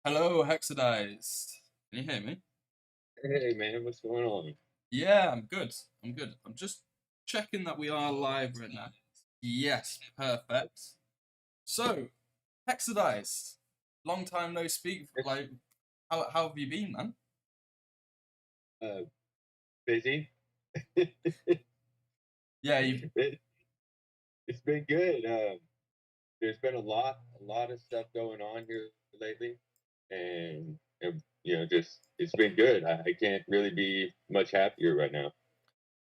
Hello, Hexidized. Can you hear me? Hey man, what's going on? Yeah, I'm good. I'm good. I'm just checking that we are live right now. Yes, perfect. So, Hexidized, long time no speak. Like, how have you been, man? Busy. Yeah, you. It's been good. There's been a lot of stuff going on here lately, and just it's been good. I can't really be much happier right now.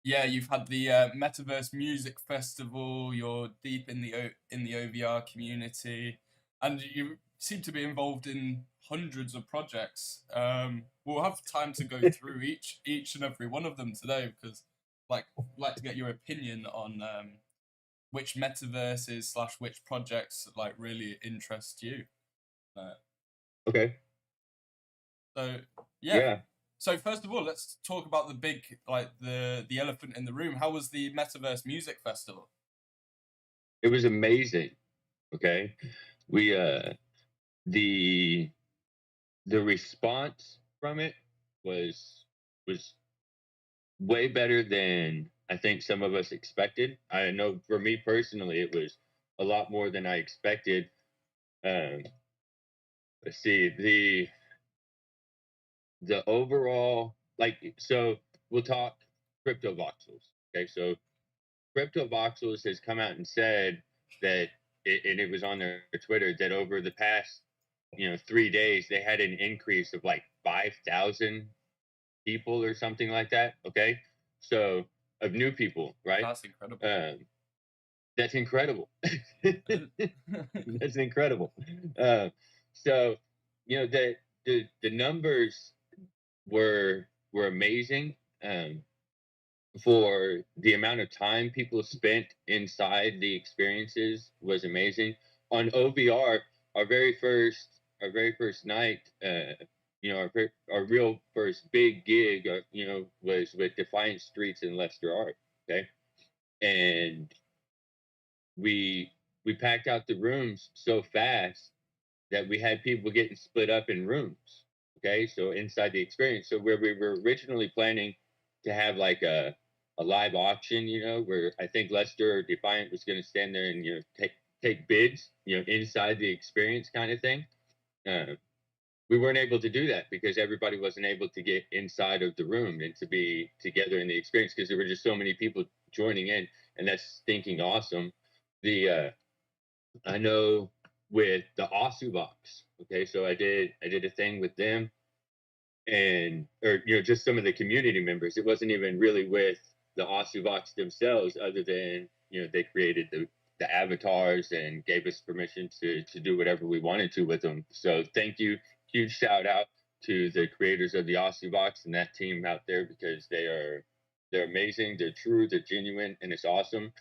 Yeah, you've had the Metaverse Music Festival. You're deep in the OVR community, and you seem to be involved in hundreds of projects. We'll have time to go through each and every one of them today because, I'd like to get your opinion on which metaverses / which projects really interest you. Okay. So yeah. Yeah. So first of all, let's talk about the big, the elephant in the room. How was the Metaverse Music Festival? It was amazing. Okay. We the response from it was way better than I think some of us expected. I know for me personally, it was a lot more than I expected. Um, let's see the overall so we'll talk crypto voxels. Okay, so crypto voxels has come out and said that and it was on their Twitter that over the past 3 days they had an increase of like 5,000 people or something like that. Okay, so of new people, right? That's incredible. That's incredible. That's incredible. So the numbers were amazing. For the amount of time people spent inside the experiences was amazing. On OVR, our very first night, our real first big gig, was with Defiant Streets and Leicester Art. Okay, and we packed out the rooms so fast that we had people getting split up in rooms. Okay, so inside the experience, so where we were originally planning to have like a live auction, where I think Lester or Defiant was going to stand there and take bids, inside the experience kind of thing. We weren't able to do that because everybody wasn't able to get inside of the room and to be together in the experience because there were just so many people joining in, and that's stinking awesome. The I know with the Osu box. Okay, so I did a thing with them, and or just some of the community members. It wasn't even really with the Osu box themselves, other than they created the avatars and gave us permission to do whatever we wanted to with them. So thank you, huge shout out to the creators of the Osu box and that team out there because they're amazing, they're true, they're genuine, and it's awesome.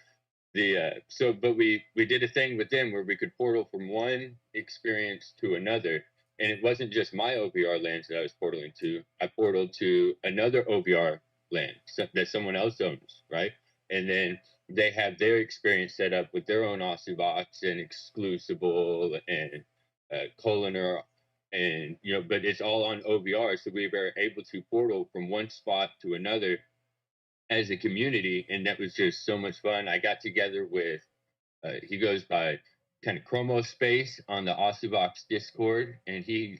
But we did a thing with them where we could portal from one experience to another, and it wasn't just my OVR lands that I was portaling to. I portaled to another OVR land that someone else owns, right? And then they have their experience set up with their own Osu box and exclusible and Coliner, and but it's all on OVR, so we were able to portal from one spot to another as a community, and that was just so much fun. I got together with he goes by kind of Chromo Space on the Osubox Discord, and he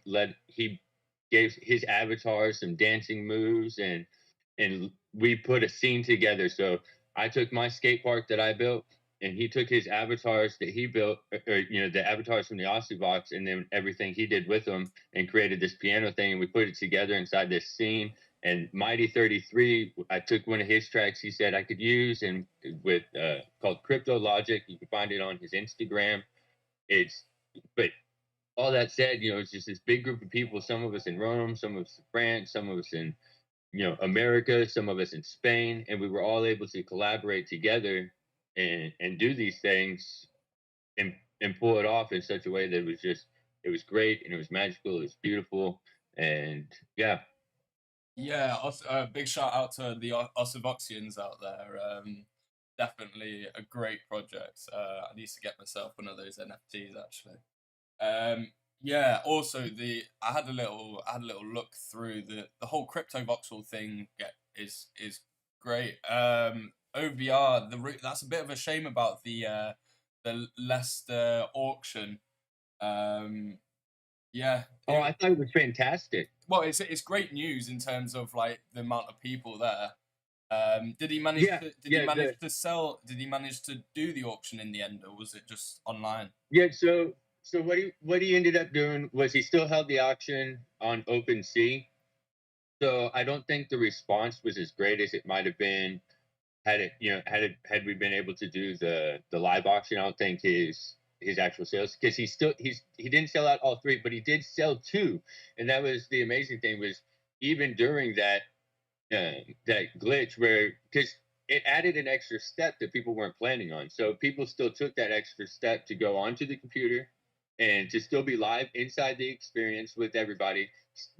gave his avatar some dancing moves, and we put a scene together. So I took my skate park that I built, and he took his avatars that he built, or the avatars from the Aussie box, and then everything he did with them, and created this piano thing, and we put it together inside this scene. And Mighty 33, I took one of his tracks he said I could use, and with called Crypto Logic. You can find it on his Instagram. It's but all that said, it's just this big group of people. Some of us in Rome, some of us in France, some of us in America, some of us in Spain, and we were all able to collaborate together and do these things and pull it off in such a way that it was great, and it was magical, it was beautiful, and yeah. Yeah, big shout out to the Osavoxians out there. Definitely a great project. I need to get myself one of those NFTs actually. Yeah. Also, I had a little look through the whole crypto voxel thing. Is great. OVR. That's a bit of a shame about the Leicester auction. Um, yeah. Oh, I thought it was fantastic. Well, it's great news in terms of like the amount of people there. Did he manage Yeah, to yeah, sell? Did he manage to do the auction in the end, or was it just online? yeah. So what he ended up doing was he still held the auction on OpenSea. So I don't think the response was as great as it might have been had we been able to do the live auction. I don't think his actual sales, because he didn't sell out all three, but he did sell two, and that was the amazing thing. Was even during that glitch, where because it added an extra step that people weren't planning on. So people still took that extra step to go onto the computer and to still be live inside the experience with everybody,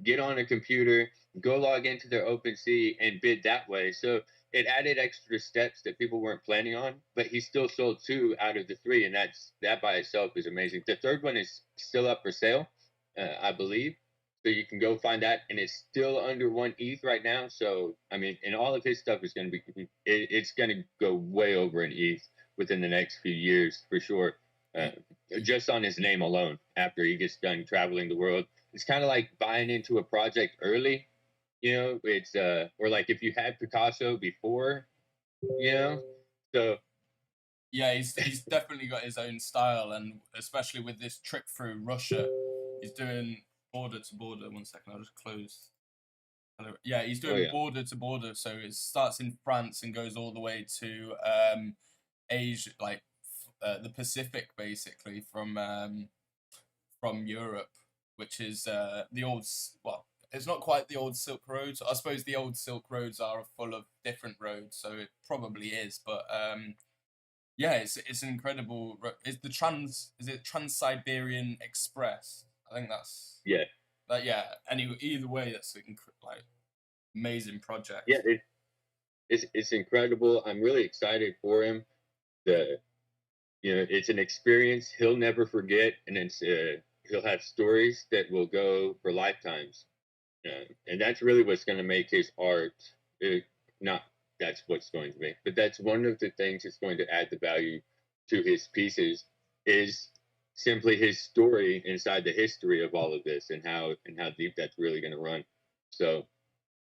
get on a computer, go log into their OpenSea and bid that way. So it added extra steps that people weren't planning on, but he still sold two out of the three, and that by itself is amazing. The third one is still up for sale, I believe. So you can go find that, and it's still under 1 ETH right now. So I mean, and all of his stuff is going to it's going to go way over an ETH within the next few years for sure. Uh, just on his name alone, after he gets done traveling the world, it's kind of like buying into a project early. It's or like if you had Picasso before, you know. So Yeah, he's definitely got his own style, and especially with this trip through Russia, he's doing border to border. One second, I'll just close. Hello. Yeah, he's oh doing yeah, border to border, so it starts in France and goes all the way to Asia, like the Pacific, basically from Europe, which is the old well, it's not quite the old Silk Roads. I suppose the old Silk Roads are full of different roads, so it probably is. But yeah, it's an incredible. Is the is it Trans Siberian Express? I think that's yeah, that. Yeah. Anyway, either way, that's like amazing yeah. project. It's incredible. I'm really excited for him. The it's an experience he'll never forget, and he'll have stories that will go for lifetimes. And that's really what's going to make his art. Not that's what's going to make, but that's one of the things that's going to add the value to his pieces is simply his story inside the history of all of this, and how deep that's really going to run. So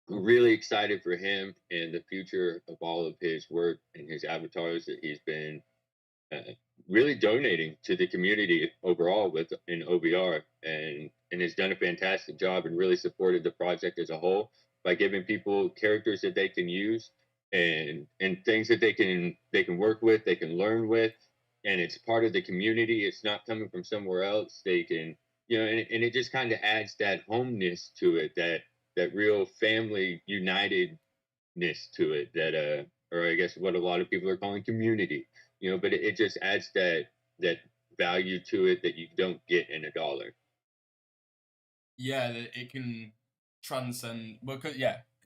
I'm really excited for him and the future of all of his work and his avatars that he's been uh, really donating to the community overall with in OVR, and has done a fantastic job and really supported the project as a whole by giving people characters that they can use and things that they can work with, they can learn with, and it's part of the community. It's not coming from somewhere else. They can and it just kind of adds that homeness to it, that real family unitedness to it, that or I guess what a lot of people are calling community. But it just adds that value to it that you don't get in a dollar. Yeah, it can transcend because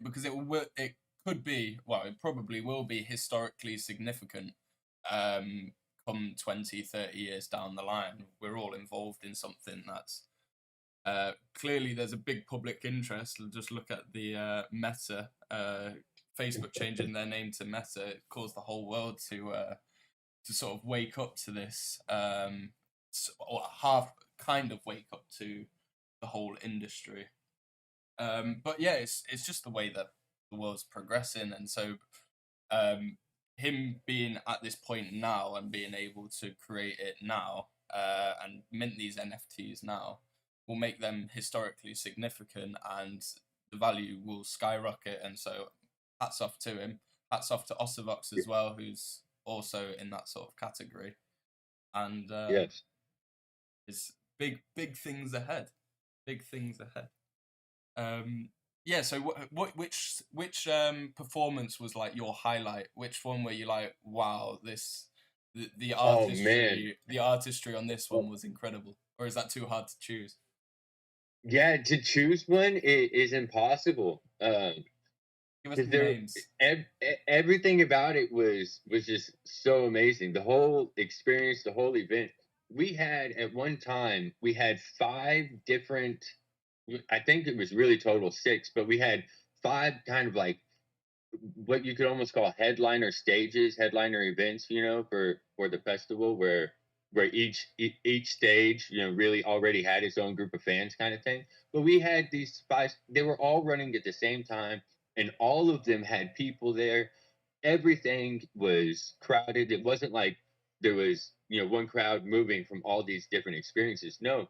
because it could be, well, it probably will be historically significant come 20, 30 years down the line. We're all involved in something that's clearly there's a big public interest. Just look at the Meta, Facebook changing their name to Meta. It caused the whole world to sort of wake up to this, or half kind of wake up to the whole industry. But yeah, it's just the way that the world's progressing, and so him being at this point now and being able to create it now and mint these NFTs now will make them historically significant, and the value will skyrocket. And so, hats off to him. Hats off to Osavox as well, who's also in that sort of category. And Yes. it's big things ahead. Big things ahead. Yeah. So which performance was like your highlight? Which one were you like, wow, the Oh man. artistry on this one was incredible? Or is that too hard to choose? Yeah, to choose one is impossible. Give us Because some there, names. everything about it was just so amazing. The whole experience, the whole event. We had at one time we had 5 different. I think it was really total 6, but we had 5 kind of like what you could almost call headliner stages, headliner events, for the festival, where each stage, really already had its own group of fans, kind of thing. But we had these 5; they were all running at the same time, and all of them had people there. Everything was crowded. It wasn't like there was, one crowd moving from all these different experiences. No,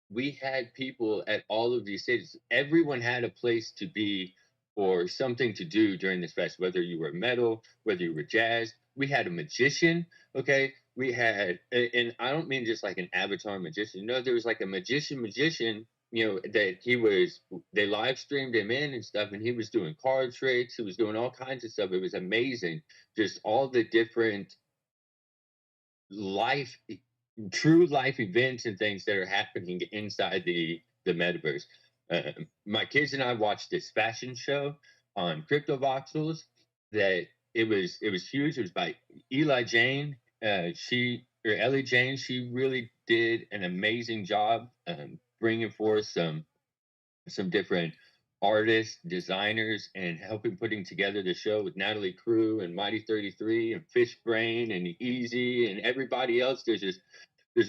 we had people at all of these stages. Everyone had a place to be or something to do during this fest, whether you were metal, whether you were jazz. We had a magician, okay? We had, and I don't mean just like an avatar magician. No, there was like a magician, that they live streamed him in and stuff, and he was doing card tricks. He was doing all kinds of stuff. It was amazing. Just all the different life true life events and things that are happening inside the metaverse. My kids and I watched this fashion show on Crypto Voxels that it was huge. It was by Eli Jane. She or Ellie Jane. She really did an amazing job bringing forth some different artists, designers, and helping putting together the show with Natalie Crew and Mighty 33 and Fishbrain and Easy and everybody else. There's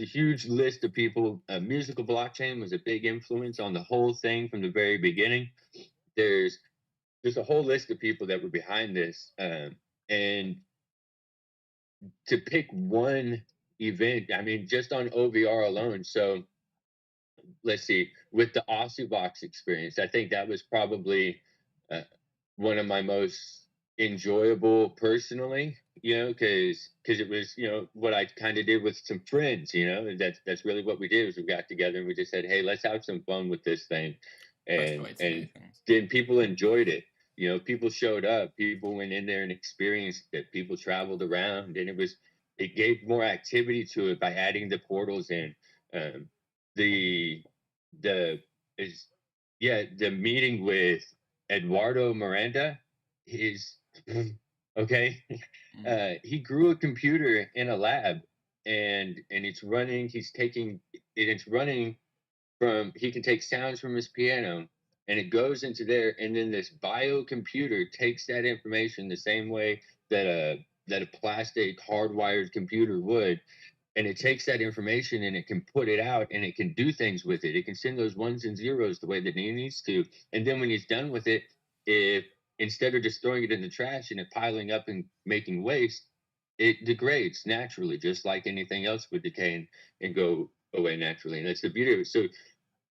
a huge list of people. Musical Blockchain was a big influence on the whole thing from the very beginning. There's there's a whole list of people that were behind this, and to pick one event, I mean, just on OVR alone. So let's see, with the Aussie experience, I think that was probably uh, one of my most enjoyable personally, because it was, what I kind of did with some friends, and that's really what we did was we got together and we just said, hey, let's have some fun with this thing, Best and way to do things. then people enjoyed it. People showed up, people went in there and experienced it, people traveled around, and it gave more activity to it by adding the portals in. Um, the the is yeah, the meeting with Eduardo Miranda, his okay, he grew a computer in a lab, and it's running. It's running from. He can take sounds from his piano, and it goes into there, and then this biocomputer takes that information the same way that a plastic hardwired computer would, and it takes that information and it can put it out and it can do things with it. It can send those ones and zeros the way that he needs to. And then when he's done with it, if instead of just throwing it in the trash and it piling up and making waste, it degrades naturally, just like anything else would decay and go away naturally. And that's the beauty of it. So,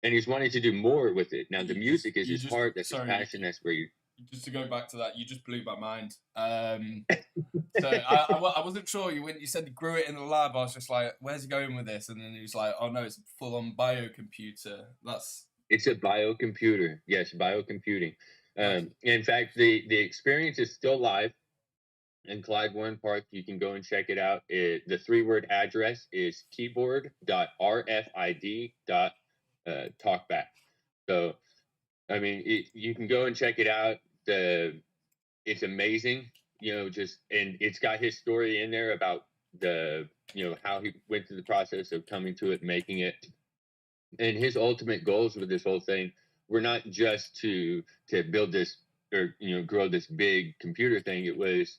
and he's wanting to do more with it. Now, the music is you his just part. That's his sorry, passion. That's where you. just to go back to that, you just blew my mind. So I wasn't sure. When you said you grew it in the lab, I was just like, where's he going with this? And then he was like, oh no, it's full on biocomputer. That's It's a biocomputer. Yes, biocomputing. okay. In fact, the experience is still live in Clyde Warren Park. You can go and check it out. The 3-word address is keyboard.rfid.talkback. So, I mean, you can go and check it out. It's amazing, and it's got his story in there about how he went through the process of coming to it, making it, and his ultimate goals with this whole thing were not just to build this or grow this big computer thing. It was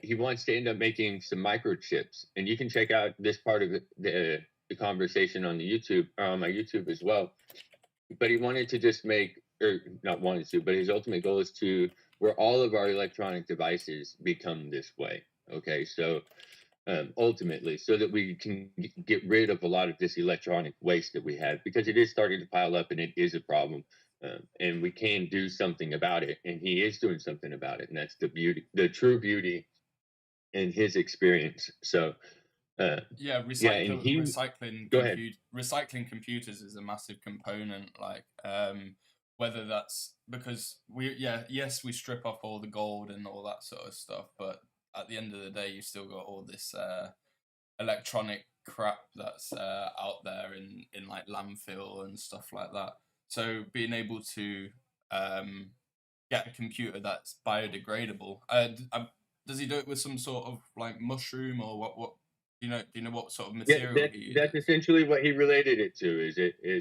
he wants to end up making some microchips, and you can check out this part of the conversation on the YouTube or on my YouTube as well. But he wanted to just make, or not wanted to, but his ultimate goal is to where all of our electronic devices become this way. Okay, so ultimately, so that we can get rid of a lot of this electronic waste that we have, because it is starting to pile up and it is a problem. And we can do something about it, and he is doing something about it, and that's the beauty, the true beauty in his experience. So, uh, Yeah, yeah, and he go ahead. recycling computers is a massive component. Like, whether that's because yes, we strip off all the gold and all that sort of stuff, but at the end of the day, you still got all this electronic crap that's out there in like landfill and stuff like that. So being able to um, get a computer that's biodegradable. Does he do it with some sort of like mushroom or what? Do you know what sort of Yeah, material he that's uses? essentially what he related it to. Is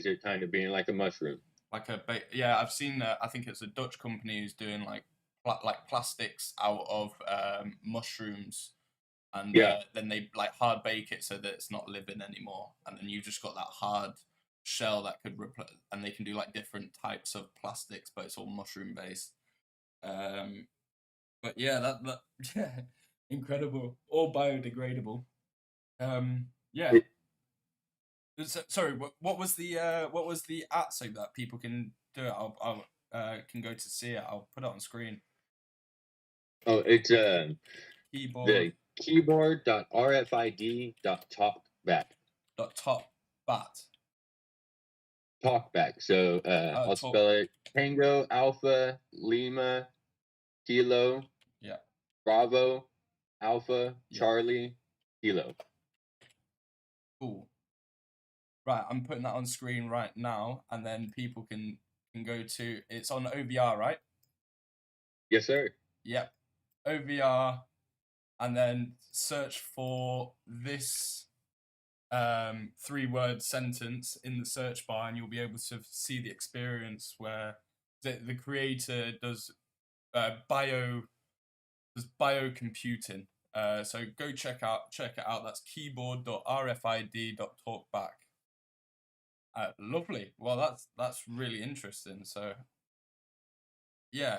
it kind of being like a mushroom? Like yeah, I've seen. I think it's a Dutch company who's doing like like plastics out of mushrooms, and Yeah, then they like hard bake it so that it's not living anymore, and then you just got that hard shell that could replace. And they can do like different types of plastics, but it's all mushroom based. Um, but yeah, that yeah, incredible, all biodegradable. Yeah. it, Sorry, what was the at so that people can do it? I'll can go to see it. I'll put it on screen. oh, it's Keyboard the keyboard.rfid.talkback. top bat. Talkback. So I'll Talk. spell it: Tango Alpha Lima Kilo Yeah, Bravo Alpha yeah. Charlie Kilo. Cool. Right, I'm putting that on screen right now, and then people can go to. It's on OVR, right? Yes, sir. Yep, OVR, and then search for this 3-word sentence in the search bar, and you'll be able to see the experience where the creator does biocomputing. So go check it out. That's keyboard.rfid.talkback. Lovely. Well, that's really interesting. So yeah,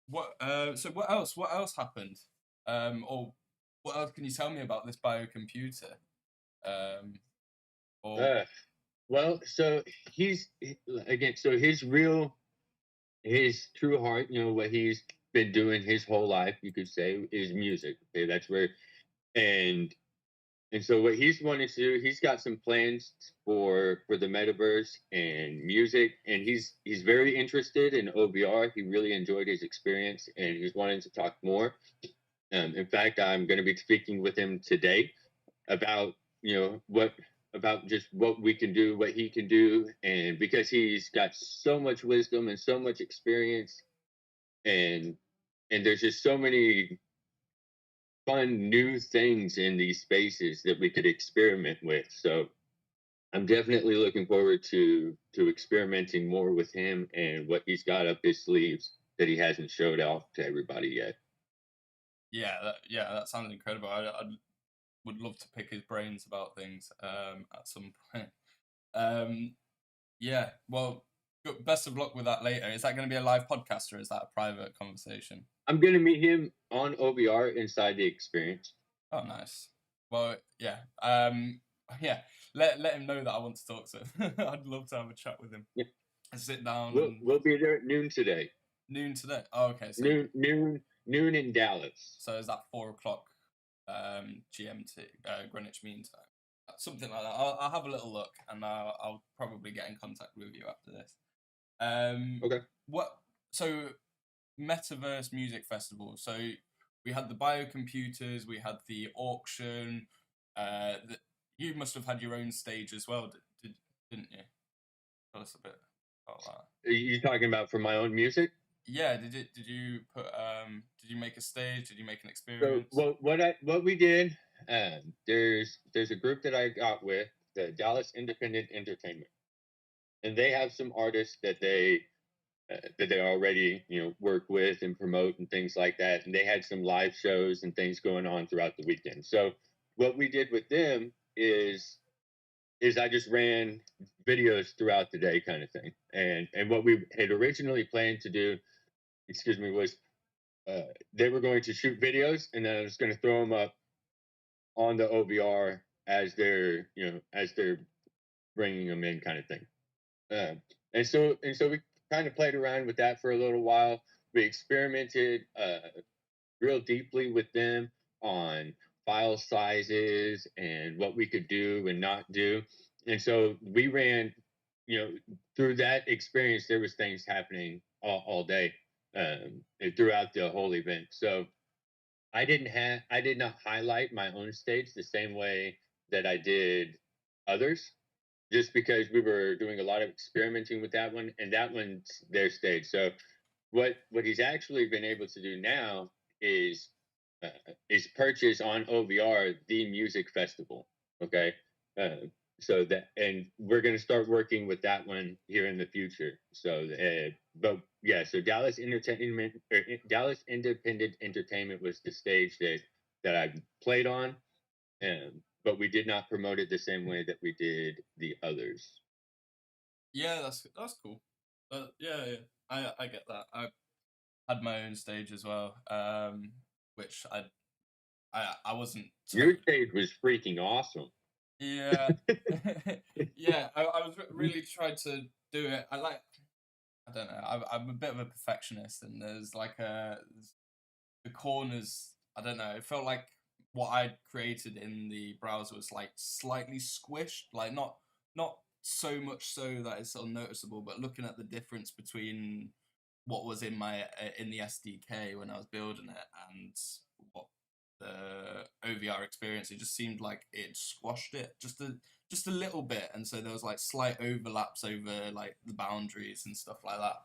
what else happened? Or what else can you tell me about this biocomputer? Um, or Uh, well, so again, so his true heart, what he's been doing his whole life, you could say, is music. Okay, that's where, and and so what he's wanting to do, he's got some plans for the metaverse and music, and he's very interested in OVR. He really enjoyed his experience, and he's wanting to talk more. In fact, I'm going to be speaking with him today about what about just what we can do, what he can do, and because he's got so much wisdom and so much experience, and there's just so many fun new things in these spaces that we could experiment with. So I'm definitely looking forward to experimenting more with him and what he's got up his sleeves that he hasn't showed off to everybody yet. that sounds incredible. I would love to pick his brains about things at some point. Um, yeah, well, best of luck with that later. Is that going to be a live podcast or is that a private conversation? I'm going to meet him on OVR inside the experience. Oh, nice. Well, yeah, yeah. Let him know that I want to talk to him. I'd love to have a chat with him. Yeah. And sit down We'll, and we'll be there at noon today. noon today. Oh, okay. So Noon in Dallas. so is that 4 o'clock GMT Greenwich Mean Time? Something like that. I'll have a little look and I'll probably get in contact with you after this. Okay. What? So Metaverse Music Festival. So we had the biocomputers, we had the auction. You must have had your own stage as well, didn't you? Tell us a bit about that. Are you talking about for my own music? Yeah, did you make a stage? Did you make an So experience? what we did, there's a group that I got with, the Dallas Independent Entertainment, and they have some artists that they already work with and promote and things like that, and they had some live shows and things going on throughout the weekend. So what we did with them is I just ran videos throughout the day, kind of thing, and what we had originally planned to do excuse me, was they were going to shoot videos, and then I was going to throw them up on the OVR as they're bringing them in, kind of thing. And so we kind of played around with that for a little while. We experimented real deeply with them on file sizes and what we could do and not do. And so we ran, you know, through that experience, there was things happening all day, and throughout the whole event. So I did not highlight my own stage the same way that I did others, just because we were doing a lot of experimenting with that one, and that one's their stage. So what he's actually been able to do now is uh, is purchase on OVR the music festival. Okay, uh, so that, and we're going to start working with that one here in the future. So, but yeah, so Dallas Independent Entertainment was the stage that I played on, but we did not promote it the same way that we did the others. Yeah, that's cool. Yeah, yeah, I get that. I had my own stage as well, which I wasn't Your totally. stage was freaking awesome. Yeah, yeah. I was really trying to do it. I don't know. I'm a bit of a perfectionist, and there's like the corners. I don't know. It felt like what I'd created in the browser was like slightly squished, like not so much so that it's sort of noticeable, but looking at the difference between what was in my in the SDK when I was building it and what the OVR experience, it just seemed like it squashed it just a little bit, and so there was like slight overlaps over like the boundaries and stuff like that.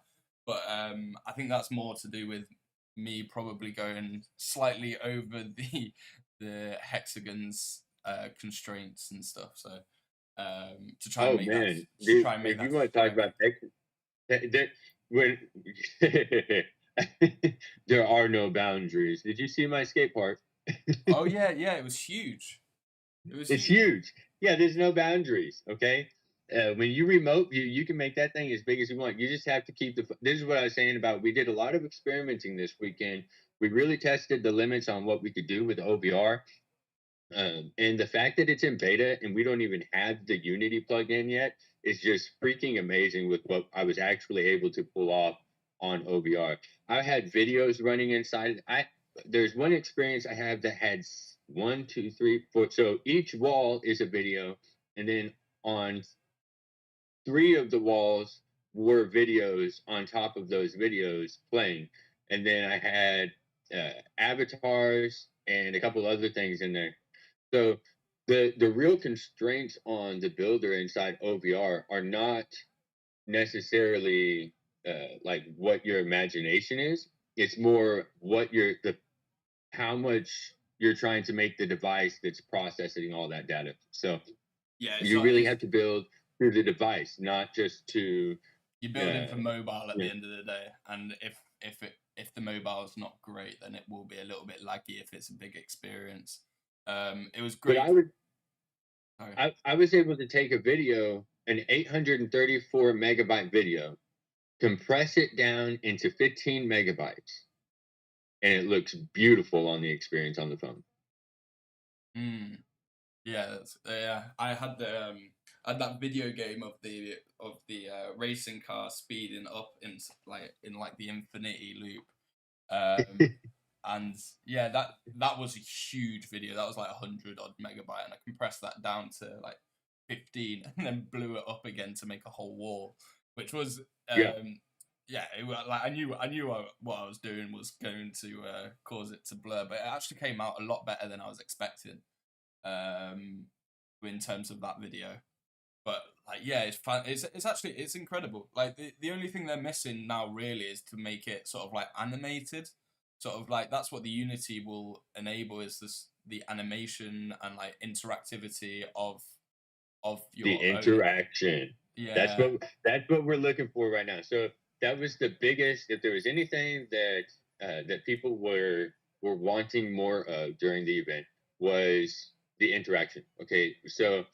But I think that's more to do with me probably going slightly over the hexagons constraints and stuff. So to try and Oh make that man, to dude, try and make if that you want to talk furry. about there, when there are no boundaries. Did you see my skate park? Oh yeah, yeah, it was huge. It was It's huge. huge. Yeah, there's no boundaries. Okay. When you remote, you can make that thing as big as you want. You just have to keep the. This is what I was saying about. We did a lot of experimenting this weekend. We really tested the limits on what we could do with OVR. And the fact that it's in beta and we don't even have the Unity plugin yet is just freaking amazing with what I was actually able to pull off on OVR. I had videos running inside. There's one experience I have that had one, two, three, four. So each wall is a video, and then on three of the walls were videos on top of those videos playing, and then I had avatars and a couple other things in there. So the real constraints on the builder inside OVR are not necessarily like what your imagination is. It's more what the how much you're trying to make the device that's processing all that data. So Yeah, it's you not. really It's have to build through the device, not just to you're building for uh, mobile at you the know. end of the day, and if the mobile's not great, then it will be a little bit laggy if it's a big experience. It was But great. Sorry. I was able to take a video, an 834 megabyte video, compress it down into 15 megabytes, and it looks beautiful on the experience on the phone. Mm. Yeah, yeah. I had that video game of the racing car speeding up in like the infinity loop. And yeah, that was a huge video. That was like 100 odd megabyte, and I compressed that down to like 15, and then blew it up again to make a whole wall, which was Yeah. yeah, like I knew what I was doing was going to cause it to blur, but it actually came out a lot better than I was expecting um, in terms of that video. But like, yeah, it's fun. It's actually it's incredible. Like the only thing they're missing now really is to make it sort of like animated. Sort of like that's what the Unity will enable is this the animation and like interactivity of The your own. interaction. Yeah, That's what we're looking for right now. So that was the biggest. If there was anything that people were wanting more of during the event, was the interaction. Okay, so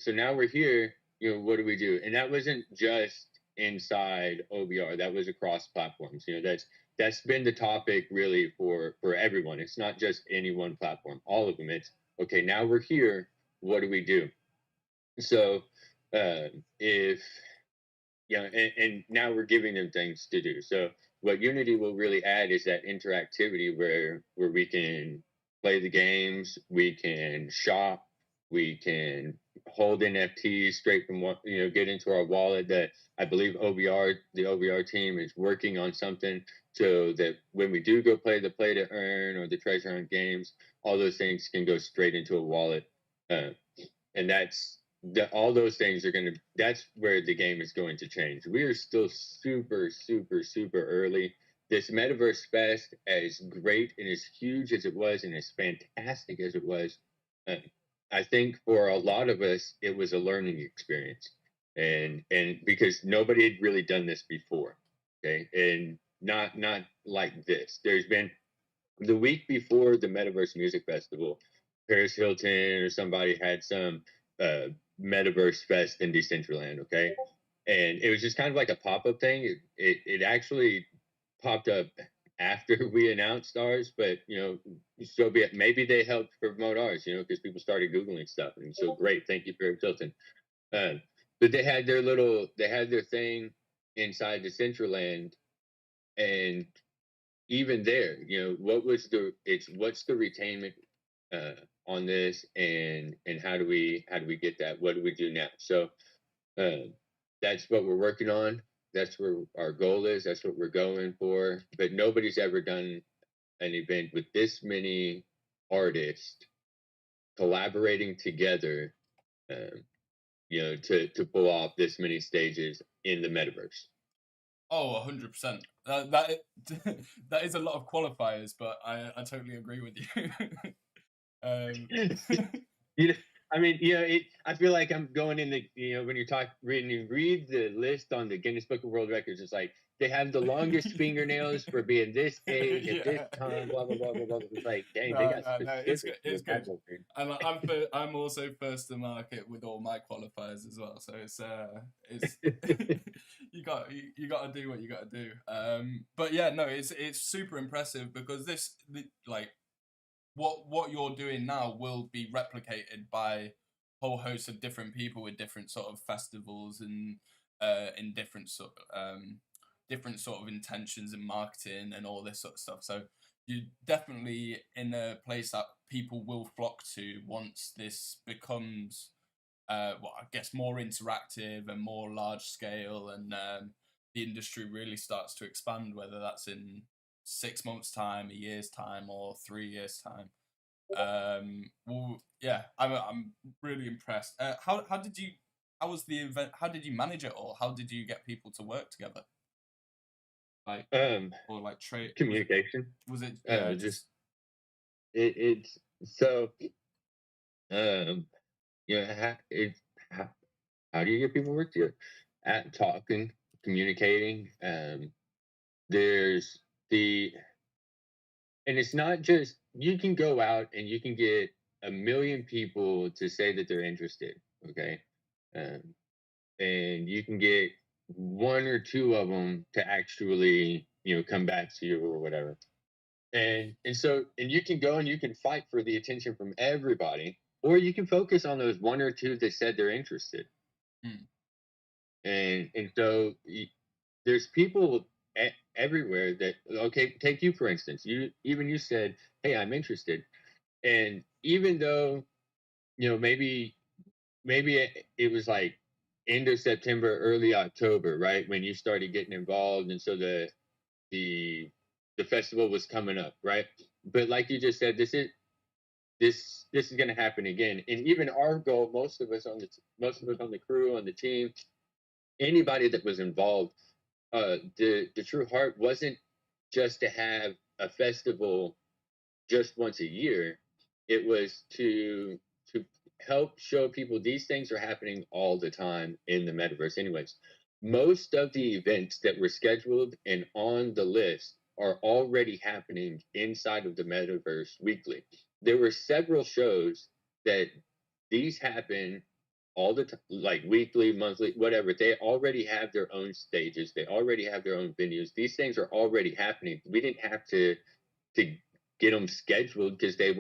now we're here. What do we do? And that wasn't just inside OBR. That was across platforms. That's that's been the topic really for everyone. It's not just any one platform, all of them. It's okay, now we're here, what do we do? So if and now we're giving them things to do. So what Unity will really add is that interactivity where we can play the games, we can shop, we can hold NFTs straight from what get into our wallet. That I believe the OVR team is working on something so that when we do go play the play to earn or the treasure hunt games, all those things can go straight into a wallet. And all those things are going to, that's where the game is going to change. We are still super, super, super early. This Metaverse Fest, as great and as huge as it was and as fantastic as it was, I think for a lot of us, it was a learning experience. And because nobody had really done this before, okay? And not like this. There's been, the week before the Metaverse Music Festival, Paris Hilton or somebody had some uh, Metaverse Fest in Decentraland, okay? And it was just kind of like a pop up thing. It actually popped up after we announced ours, but so be it. Maybe they helped promote ours, because people started Googling stuff. And so great. Thank you, Paris Hilton. But they had their thing inside Decentraland, and even there, what's the retainment on this, and how do we get that? What do we do now? So that's what we're working on. That's where our goal is. That's what we're going for. But nobody's ever done an event with this many artists collaborating together, to pull off this many stages in the metaverse. Oh, 100%. That that is a lot of qualifiers, but I totally agree with you. I mean, I feel like I'm going in the, when you read the list on the Guinness Book of World Records, it's like they have the longest fingernails for being this age at this time, blah blah blah blah blah. It's like, dang, they got specific. It's good. And I'm also first to market with all my qualifiers as well. So it's you got to do what you got to do. But yeah, no, it's super impressive because what you're doing now will be replicated by a whole host of different people with different sort of festivals and in different sort of intentions in marketing and all this sort of stuff. So you're definitely in a place that people will flock to once this becomes I guess more interactive and more large scale, and the industry really starts to expand, whether that's in 6 months' time, a year's time, or 3 years' time. Well, yeah, I'm really impressed. How was the event? How did you manage it all? How did you get people to work together? Like or like trade communication. Was it just it's so how do you get people to work together? At talking, communicating. There's and it's not just, you can go out and you can get 1 million people to say that they're interested, okay? And you can get 1 or 2 of them to actually, come back to you or whatever. And so you can go and you can fight for the attention from everybody, or you can focus on those 1 or 2 that said they're interested. And so there's people everywhere that, okay, take you for instance, you said, hey, I'm interested. And even though maybe it was like end of September, early October, right, when you started getting involved, and so the festival was coming up, right? But like you just said, this is going to happen again. And even our goal, most of us on the crew, on the team, anybody that was involved, the true heart wasn't just to have a festival just once a year. It was to help show people these things are happening all the time in the metaverse. Anyways, most of the events that were scheduled and on the list are already happening inside of the metaverse weekly. There were several shows that these happen all the time, like weekly, monthly, whatever. They already have their own stages. They already have their own venues. These things are already happening. We didn't have to get them scheduled because they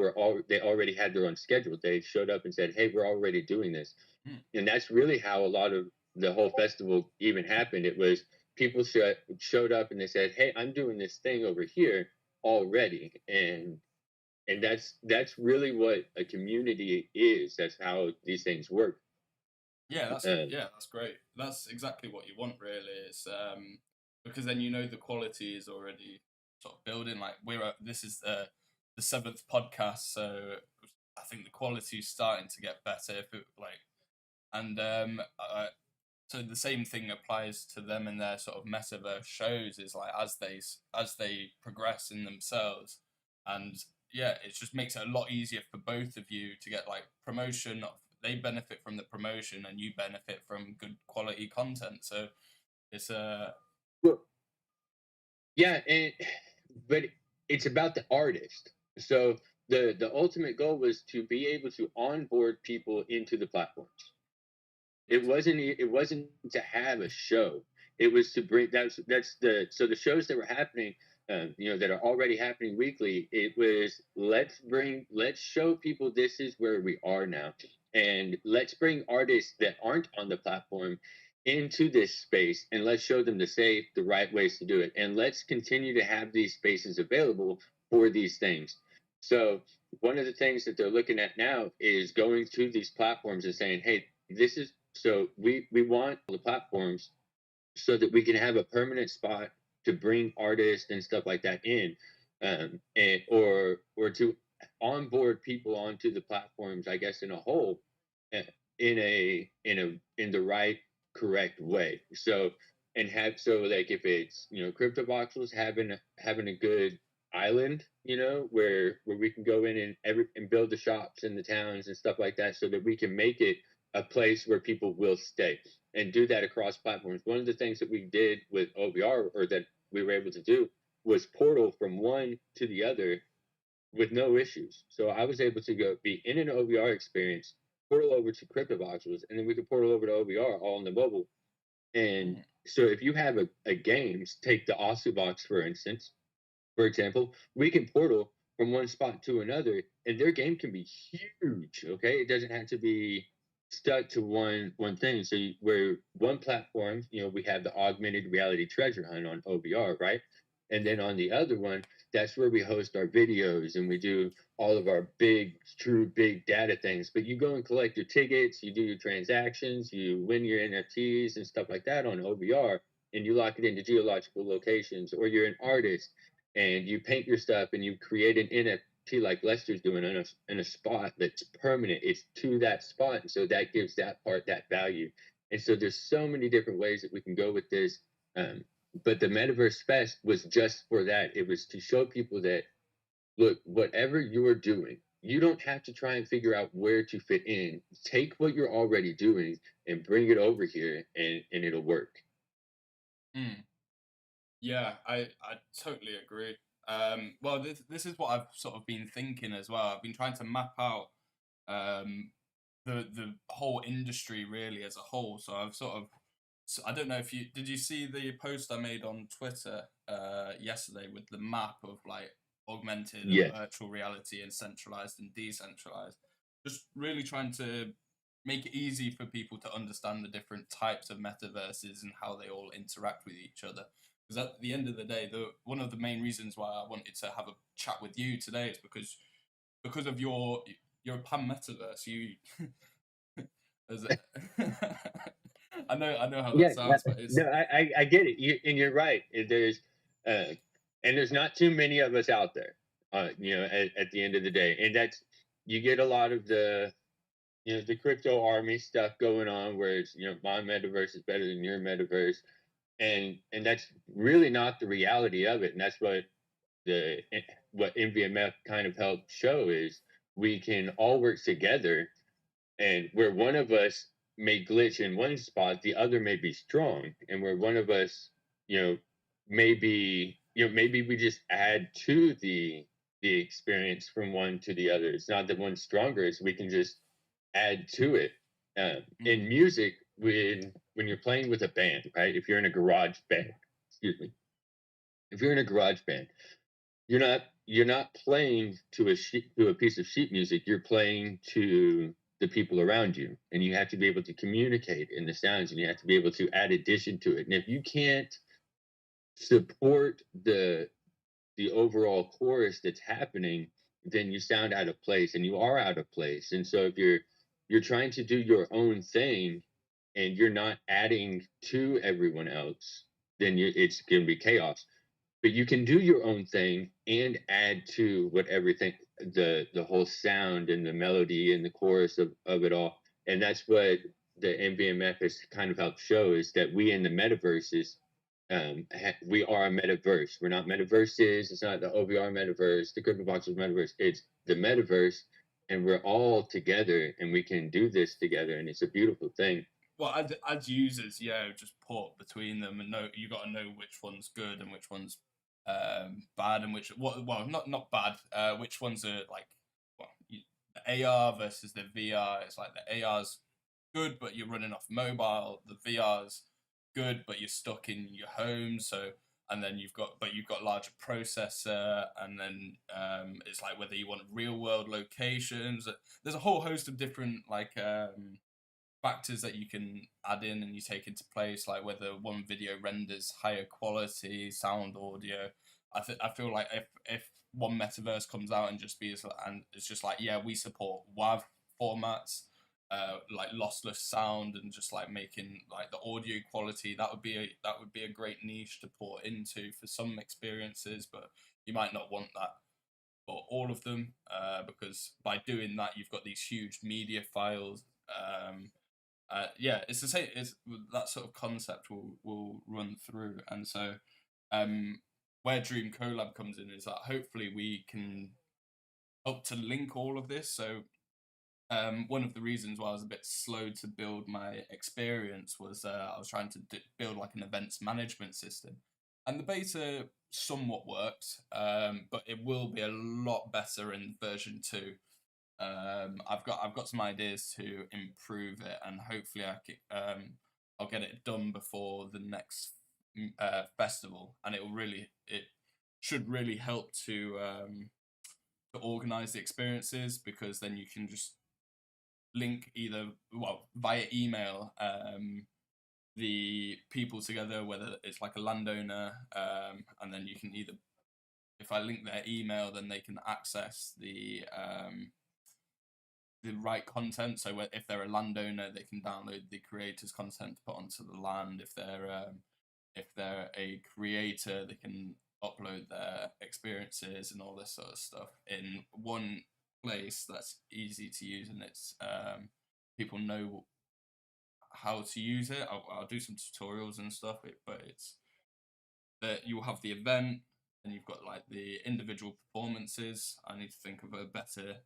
already had their own schedule. They showed up and said, "Hey, we're already doing this," Mm. and that's really how a lot of the whole festival even happened. It was people showed up and they said, "Hey, I'm doing this thing over here already," and that's really what a community is. That's how these things work. Um, Yeah, that's great. That's exactly what you want, really. It's because then you know the quality is already sort of building. Like this is the seventh podcast, so I think the quality is starting to get better. If it like and so the same thing applies to them and their sort of metaverse shows. Is like as they progress in themselves, and yeah, it just makes it a lot easier for both of you to get like promotion. They benefit from the promotion, and you benefit from good quality content. So it's well, yeah, but it's about the artist. So the ultimate goal was to be able to onboard people into the platforms. It wasn't to have a show. It was to bring that's the so the shows that were happening, that are already happening weekly. It was let's show people this is where we are now, and let's bring artists that aren't on the platform into this space, and let's show them the right ways to do it, and let's continue to have these spaces available for these things. So one of the things that they're looking at now is going to these platforms and saying, "Hey, this is so we want the platforms so that we can have a permanent spot to bring artists and stuff like that in, and or to onboard people onto the platforms, I guess, in a whole, uh, in the right correct way. So and have so like if it's crypto voxels having a good island, where we can go in and build the shops in the towns and stuff like that, so that we can make it a place where people will stay and do that across platforms. One of the things that we did with OBR, or that we were able to do, was portal from one to the other with no issues. So I was able to go be in an OBR experience, portal over to CryptoVoxels, and then we could portal over to OBR all on the mobile. And mm, so if you have a game, take the Box for example, we can portal from one spot to another, and their game can be huge. Okay, it doesn't have to be stuck to one thing. So where one platform, we have the augmented reality treasure hunt on OBR, right? And then on the other one, that's where we host our videos and we do all of our true big data things. But you go and collect your tickets, you do your transactions, you win your NFTs and stuff like that on OBR, and you lock it into geological locations. Or you're an artist and you paint your stuff and you create an NFT like Lester's doing in a spot that's permanent. It's to that spot, and so that gives that part that value. And so there's so many different ways that we can go with this. But the Metaverse Fest was just for that. It was to show people that, look, whatever you're doing, you don't have to try and figure out where to fit in. Take what you're already doing and bring it over here, and it'll work. mm. Yeah, I totally agree. Well, this is what I've sort of been thinking as well. I've been trying to map out um, the whole industry really as a whole. So I've sort of I don't know if you see the post I made on Twitter yesterday with the map of like augmented and Yes. virtual reality and centralized and decentralized. Just really trying to make it easy for people to understand the different types of metaverses and how they all interact with each other. Because at the end of the day, one of the main reasons why I wanted to have a chat with you today is because of your pan-metaverse. You as I know how that Yeah, sounds, but no, it's I get it, and you're right. Uh, and there's not too many of us out there, at the end of the day, and that's you get a lot of the crypto army stuff going on, where it's my metaverse is better than your metaverse, and that's really not the reality of it, and that's the what MVMF kind of helped show is we can all work together, and where one of us may glitch in one spot, the other may be strong, and where one of us, you know, maybe we just add to the experience from one to the other. It's not that one's stronger; it's we can just add to it. In music, when you're playing with a band, right? If you're in a garage band, excuse me, if you're in a garage band, you're not playing to a piece of sheet music. You're playing to the people around you, and you have to be able to communicate in the sounds, and you have to be able to add addition to it. And if you can't support the overall chorus that's happening, then you sound out of place, and you are out of place. And so if you're trying to do your own thing and you're not adding to everyone else, then it's going to be chaos. But you can do your own thing and add to what everything, the whole sound and the melody and the chorus of it all. And that's what the MVMF has kind of helped show, is that we in the metaverses, we are a metaverse. We're not metaverses. It's not the OVR metaverse, the CryptoVoxels metaverse. It's the metaverse, and we're all together, and we can do this together, and it's a beautiful thing. Well, as users, yeah, just port between them, and you got to know which one's good and which one's bad, and not bad. Which ones are like, the AR versus the VR. It's like the AR's good, but you're running off mobile. The VR's good, but you're stuck in your home. So, and then you've got larger processor, and then it's like whether you want real world locations. There's a whole host of different factors that you can add in and you take into place, like whether one video renders higher quality sound, audio. I feel like if one metaverse comes out and it's just like, yeah, we support WAV formats, like lossless sound, and just like making like the audio quality, that would be a great niche to port into for some experiences, but you might not want that for all of them, because by doing that you've got these huge media files. Yeah, it's the same. It's that sort of concept will run through, and so where DreamKollab comes in is that hopefully we can help to link all of this. So one of the reasons why I was a bit slow to build my experience was I was trying to build like an events management system, and the beta somewhat works, but it will be a lot better in version 2. I've got some ideas to improve it, and hopefully I'll get it done before the next festival, and it should really help to organize the experiences, because then you can just link either via email the people together, whether it's like a landowner, and then you can either, if I link their email, then they can access the right content. So if they're a landowner, they can download the creator's content to put onto the land. If they're a creator, they can upload their experiences and all this sort of stuff in one place that's easy to use, and it's people know how to use it. I'll do some tutorials and stuff, but it's that you'll have the event, and you've got like the individual performances. I need to think of a better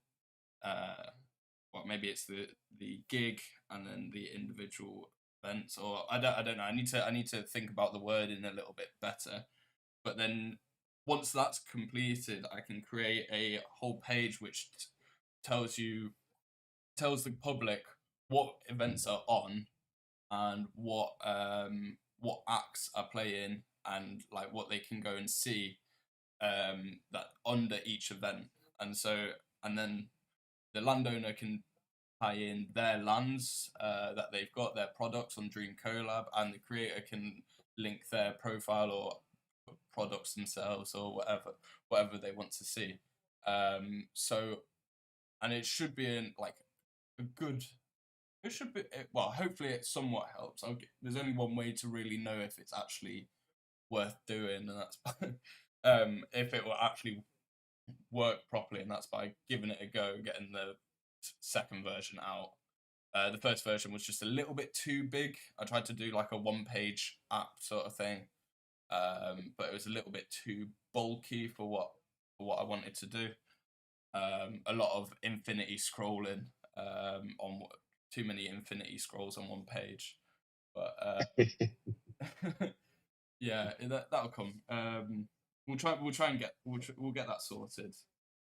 maybe it's the gig and then the individual events, or I don't know. I need to think about the wording a little bit better. But then once that's completed, I can create a whole page which tells the public what events are on, and what acts are playing, and like what they can go and see that under each event. And then the landowner can tie in their lands that they've got, their products on DreamKollab, and the creator can link their profile or products themselves, or whatever they want to see. So, and it should be a good. It should be, well, hopefully it somewhat helps. There's only one way to really know if it's actually worth doing, and that's if it will actually work properly, and that's by giving it a go, getting the second version out. The first version was just a little bit too big. I tried to do like a one-page app sort of thing, but it was a little bit too bulky for what I wanted to do. A lot of infinity scrolling, on too many infinity scrolls on one page, but yeah, that'll come. We'll try and we'll get that sorted,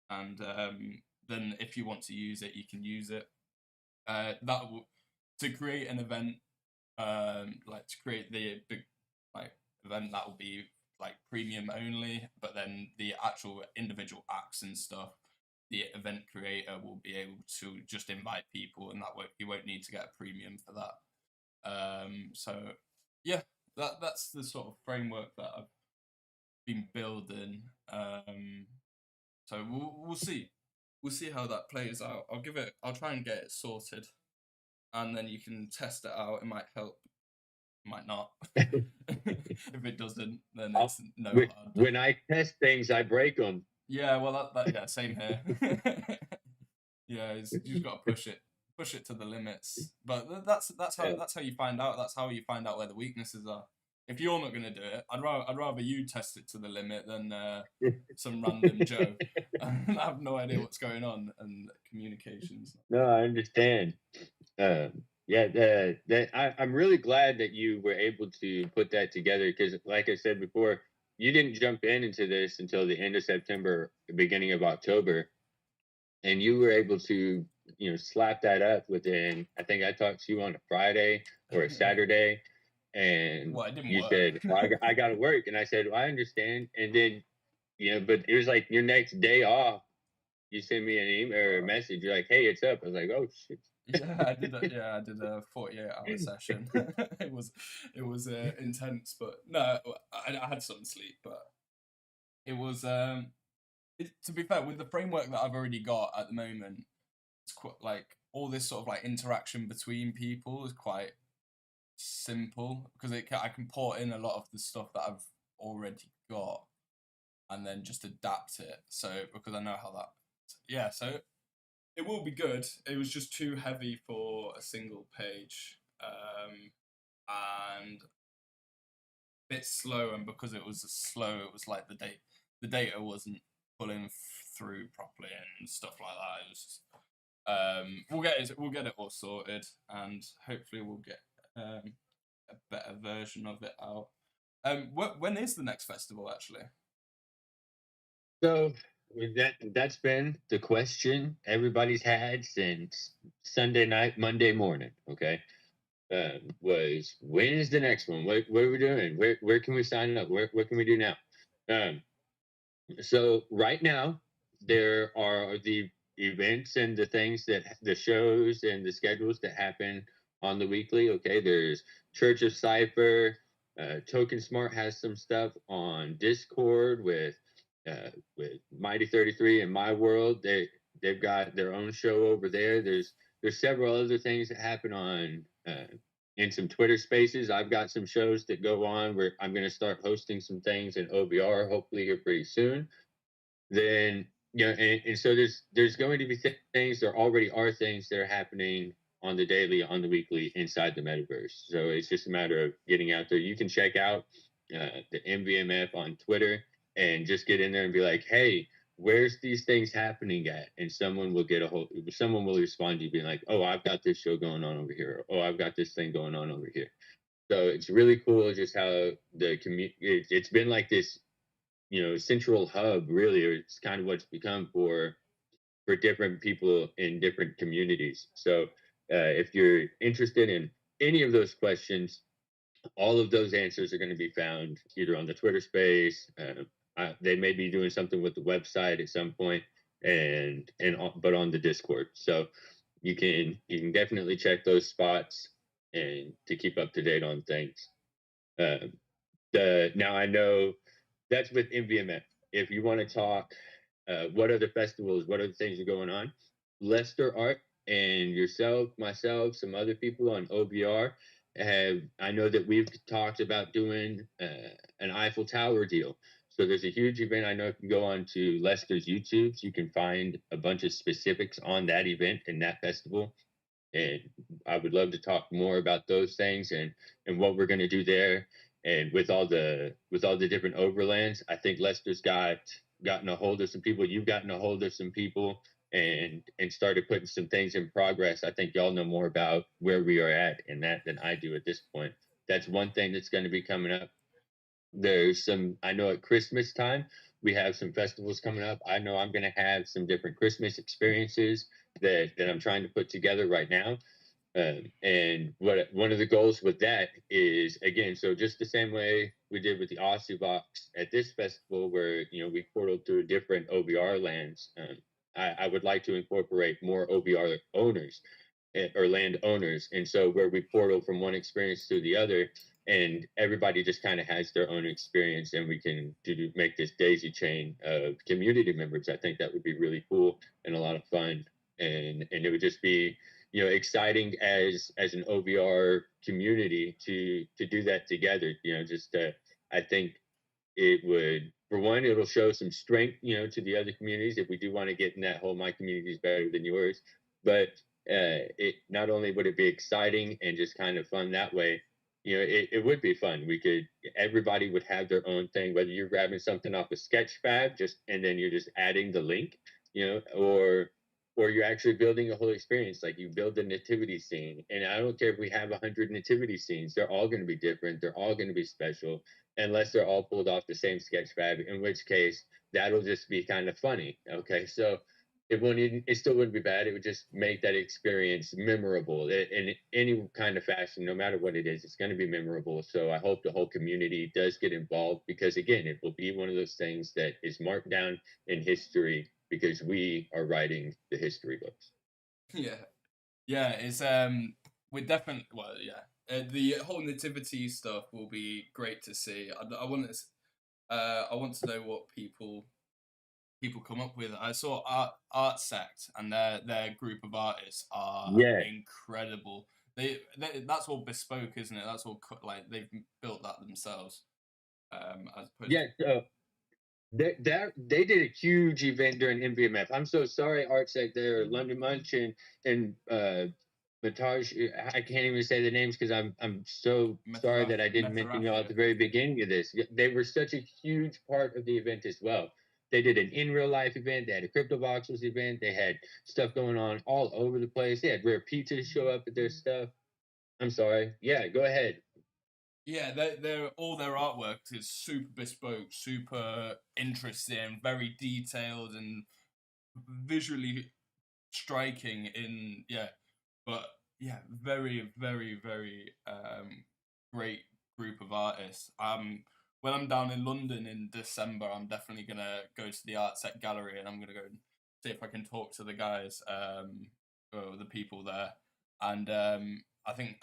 and then if you want to use it, you can use it. to create an event, like to create the big like event that will be like premium only, but then the actual individual acts and stuff, the event creator will be able to just invite people, and that you won't need to get a premium for that. So yeah, that's the sort of framework that I've been building. So we'll see. We'll see how that plays out. I'll try and get it sorted, and then you can test it out. It might help, it might not. If it doesn't, then it's no hard. When I test things, I break them. Yeah, well, yeah, same here. Yeah, you've got to push it to the limits. But that's how you find out. That's how you find out where the weaknesses are. If you're not going to do it, I'd rather you test it to the limit than some random Joe. I have no idea what's going on, and communications. No, I understand. I'm really glad that you were able to put that together, because, like I said before, you didn't jump into this until the end of September, beginning of October, and you were able to, slap that up within. I think I talked to you on a Friday or a Saturday. And you said, well, I got to work. And I said, well, I understand. And then, but it was like your next day off, you sent me an email or a message. You're like, hey, it's up. I was like, oh, shit. Yeah, I did a 48-hour session. It was intense, but no, I had some sleep, but it was, to be fair, with the framework that I've already got at the moment, it's quite like all this sort of like interaction between people is quite simple, because I can port in a lot of the stuff that I've already got and then just adapt it. So because I know how that, so it will be good. It was just too heavy for a single page, and a bit slow. And because it was slow, it was like the data wasn't pulling through properly and stuff like that. It was just, we'll get it all sorted, and hopefully we'll get a better version of it out. When is the next festival actually? So that's been the question everybody's had since Sunday night, Monday morning. Okay, was when is the next one? What are we doing? Where can we sign up? What can we do now? So right now there are the events and the things the shows and the schedules that happen on the weekly. Okay, there's Church of Cypher. Token Smart has some stuff on Discord with Mighty 33 and My World. They've got their own show over there. There's several other things that happen on in some Twitter Spaces. I've got some shows that go on where I'm going to start hosting some things in OBR, hopefully here pretty soon. Then and so there's going to be things. There already are things that are happening on the daily, on the weekly, inside the metaverse. So it's just a matter of getting out there. You can check out the MVMF on Twitter and just get in there and be like, hey, where's these things happening at? And someone will someone will respond to you being like, oh, I've got this show going on over here. Or, oh, I've got this thing going on over here. So it's really cool just how the community, it's been like this, central hub, really, or it's kind of what's become for different people in different communities. So if you're interested in any of those questions, all of those answers are going to be found either on the Twitter Space. They may be doing something with the website at some point, but on the Discord. So you can definitely check those spots and to keep up to date on things. Now I know that's with MVMF. If you want to talk, what other festivals, what other things are going on, Lester Art and yourself, myself, some other people on OBR I know that we've talked about doing an Eiffel Tower deal. So there's a huge event. I know if you go on to Lester's YouTube, you can find a bunch of specifics on that event and that festival. And I would love to talk more about those things and what we're going to do there. And with all the different overlands, I think Lester's gotten a hold of some people. You've gotten a hold of some people and started putting some things in progress. I think y'all know more about where we are at in that than I do at this point. That's one thing that's going to be coming up. There's I know at Christmas time, we have some festivals coming up. I know I'm going to have some different Christmas experiences that I'm trying to put together right now. And what one of the goals with that is, again, so just the same way we did with the Aussie Box at this festival, where we portaled through different OBR lands. I would like to incorporate more OBR owners or land owners, and so where we portal from one experience to the other, and everybody just kind of has their own experience, and we can make this daisy chain of community members. I think that would be really cool and a lot of fun, and it would just be exciting as an OVR community to do that together. I think it would, for one, it'll show some strength, to the other communities if we do want to get in that whole my community is better than yours. But it not only would it be exciting and just kind of fun that way, it would be fun. Everybody would have their own thing, whether you're grabbing something off a Sketchfab just and then you're just adding the link, or you're actually building a whole experience. Like you build the nativity scene, and I don't care if we have 100 nativity scenes; they're all going to be different. They're all going to be special, unless they're all pulled off the same Sketchfab. In which case, that'll just be kind of funny. Okay, so it still wouldn't be bad. It would just make that experience memorable in any kind of fashion, no matter what it is. It's going to be memorable. So I hope the whole community does get involved, because again, it will be one of those things that is marked down in history because we are writing the history books. Yeah, yeah. It's we're definitely, well, yeah. The whole nativity stuff will be great to see. I want to know what people come up with. I saw Art Sect, and their group of artists are Yeah, incredible. That's all bespoke, isn't it? That's all like they've built that themselves. As opposed yeah. So they did a huge event during MVMF. I'm so sorry, Artsec there, London Munch and Mataj. I can't even say the names because I'm so sorry that I didn't mention y'all at Metarathia. the very beginning of this. They were such a huge part of the event as well. They did an in real life event. They had a Crypto Voxels event. They had stuff going on all over the place. They had Rare Pizza show up at their stuff. I'm sorry. Yeah, go ahead. Yeah, they're all their artwork is super bespoke, super interesting, very detailed, and visually striking. But yeah, very, very, very great group of artists. When I'm down in London in December, I'm definitely gonna go to the Art Set Gallery, and I'm gonna go and see if I can talk to the guys, or the people there. And I think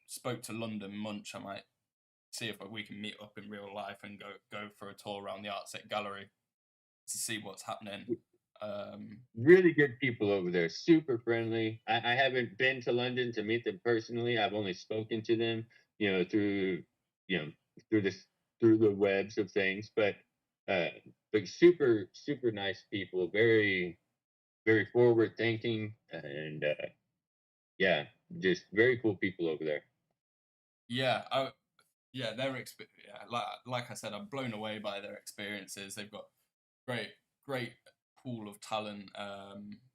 spoke to London Munch. I might see if we can meet up in real life and go for a tour around the Art Set Gallery to see what's happening. Really good people over there, super friendly. I haven't been to London to meet them personally. I've only spoken to them, through you know through this through the webs of things, uh but super super nice people, very very forward thinking, and yeah, just very cool people over there. yeah, yeah, yeah, like I said, I'm blown away by their experiences. They've got great great pool of talent.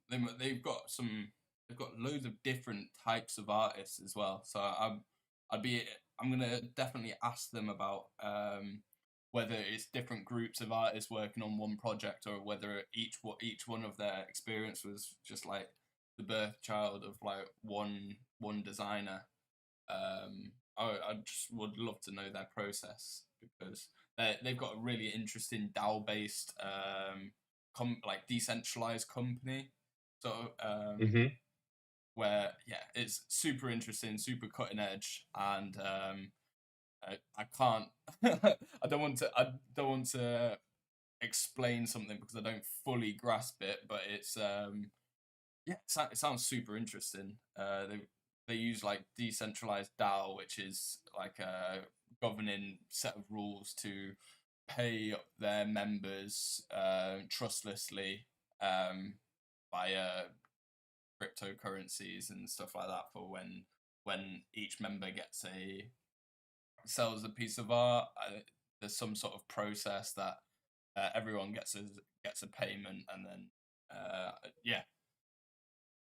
They've got loads of different types of artists as well. So I'd be I'm gonna definitely ask them about whether it's different groups of artists working on one project, or whether each one of their experience was just like the birth child of like one designer. I just would love to know their process, because they've got a really interesting DAO based like decentralized company. So Hmm. where, yeah, it's super interesting, super cutting edge, and I can't I don't want to explain something because I don't fully grasp it, but it's yeah, it sounds super interesting. They use like decentralized DAO, which is like a governing set of rules to pay their members trustlessly, via cryptocurrencies and stuff like that, for when each member sells a piece of art. There's some sort of process that everyone gets a payment, and then yeah,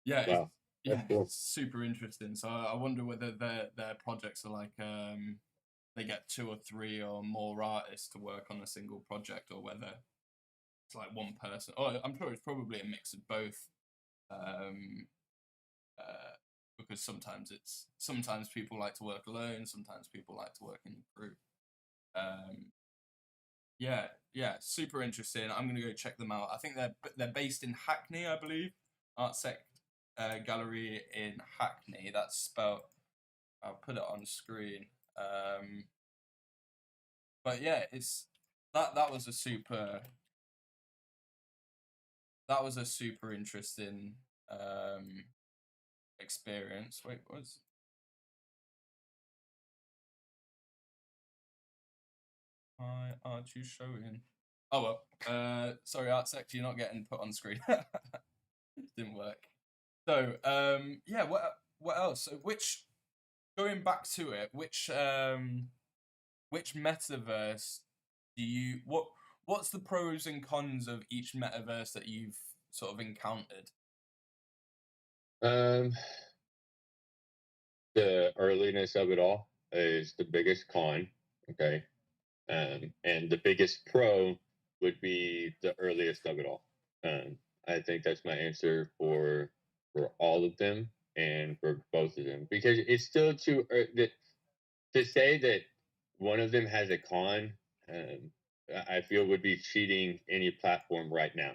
yeah, Wow, that's yeah, cool. it's super interesting. So I wonder whether their projects are like they get two or three or more artists to work on a single project, or whether it's like one person. Oh, I'm sure it's probably a mix of both. Um, because sometimes people like to work alone, sometimes people like to work in a group. Yeah, super interesting. I'm gonna go check them out. I think they're based in Hackney, I believe. Art Sect Gallery in Hackney. That's spelled. I'll put it on screen. But yeah, it's that was a super interesting experience. Wait, why aren't you showing? Oh well. Sorry, Art Sect, you're not getting put on screen. Didn't work. So yeah, what else? So going back to it, which metaverse do you what's the pros and cons of each metaverse that you've sort of encountered? Um, the earliness of it all is the biggest con. Okay. And the biggest pro would be the earliest of it all. I think that's my answer for all of them and for both of them, because it's still too to say that one of them has a con. Um, I feel would be cheating any platform right now.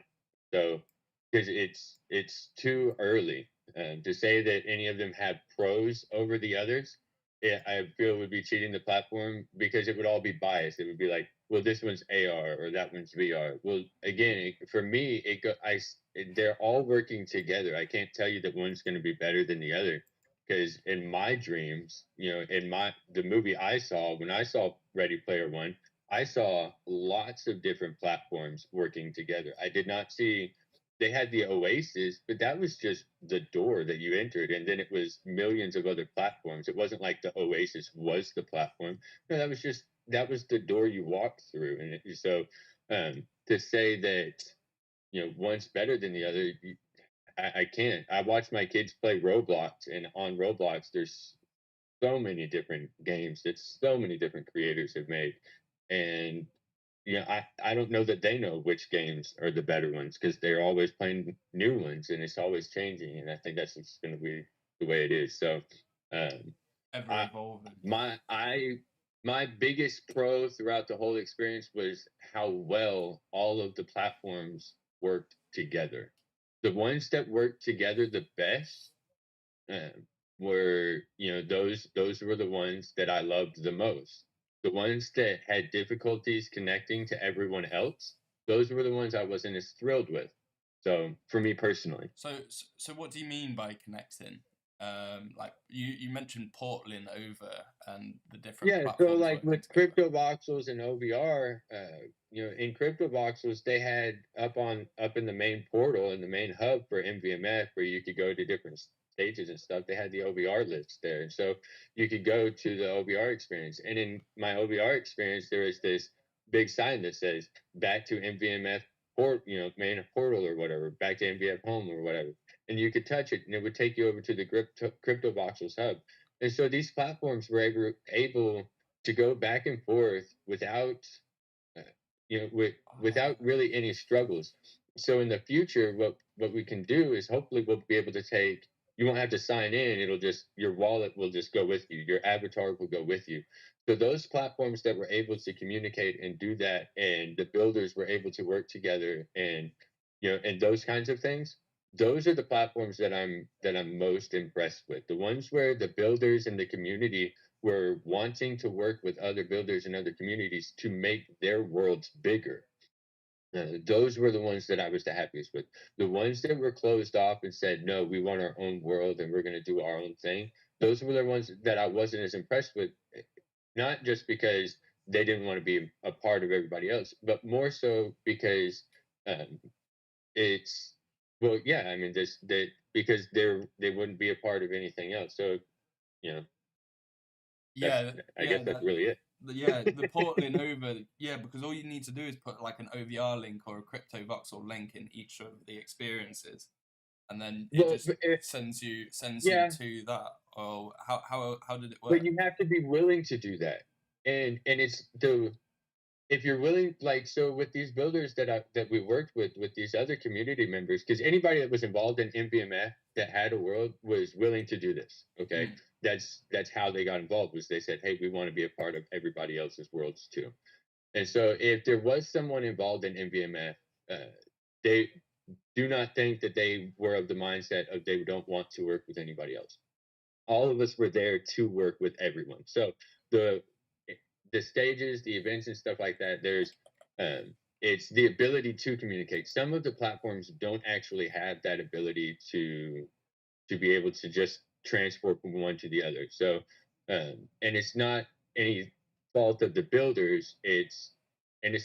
So because it's too early to say that any of them have pros over the others. I feel would be cheating the platform because it would all be biased. It would be like, well, this one's AR or that one's VR. Well, again, for me, they're all working together. I can't tell you that one's going to be better than the other, because in my dreams, in the movie I saw, when I saw Ready Player One, I saw lots of different platforms working together. I did not see, they had the Oasis, but that was just the door that you entered, and then it was millions of other platforms. It wasn't like the Oasis was the platform. No, that was the door you walked through. And so to say that one's better than the other, I can't. I watch my kids play Roblox, and on Roblox, there's so many different games that so many different creators have made. And I don't know that they know which games are the better ones, because they're always playing new ones and it's always changing. And I think that's just going to be the way it is. So, Ever I, evolving. my biggest pro throughout the whole experience was how well all of the platforms worked together. The ones that worked together the best were, those were the ones that I loved the most. The ones that had difficulties connecting to everyone else, those were the ones I wasn't as thrilled with. So for me personally. So what do you mean by connecting? Like you mentioned portaling over and the different Yeah, so platforms like working with together. crypto voxels and OVR, in crypto voxels they had up in the main portal in the main hub for MVMF, where you could go to different stages and stuff. They had the OVR list there, and so you could go to the OVR experience. And in my OVR experience, there is this big sign that says "Back to MVMF main portal" or whatever, "Back to MVF home" or whatever, and you could touch it, and it would take you over to the crypto voxels hub. And so these platforms were able to go back and forth without, uh, without really any struggles. So in the future, what we can do is hopefully we'll be able to take. You won't have to sign in. It'll just, your wallet will just go with you. Your avatar will go with you. So those platforms that were able to communicate and do that, and the builders were able to work together, and and those kinds of things, those are the platforms that I'm most impressed with. The ones where the builders and the community were wanting to work with other builders and other communities to make their worlds bigger. Those were the ones that I was the happiest with. The ones that were closed off and said, no, we want our own world and we're going to do our own thing. Those were the ones that I wasn't as impressed with, not just because they didn't want to be a part of everybody else, but more so because um, it's, well, yeah, I mean, this that because they wouldn't be a part of anything else. So, you know, that's, Yeah, I guess yeah, that's really it. the portaling over, yeah, because all you need to do is put like an OVR link or a crypto voxel link in each of the experiences, and then it Well, just sends you yeah, to that. Or how did it but work? you have to be willing to do that, and if you're willing, like, so with these builders that we worked with these other community members, because anybody that was involved in MVMF that had a world was willing to do this. Okay, Mm, that's how they got involved. Was they said, hey, we want to be a part of everybody else's worlds too. And so if there was someone involved in MVMF, they do not think that they were of the mindset of they don't want to work with anybody else. All of us were there to work with everyone. So the the stages, the events, and stuff like that. It's the ability to communicate. Some of the platforms don't actually have that ability to be able to just transport from one to the other. So, and it's not any fault of the builders. It's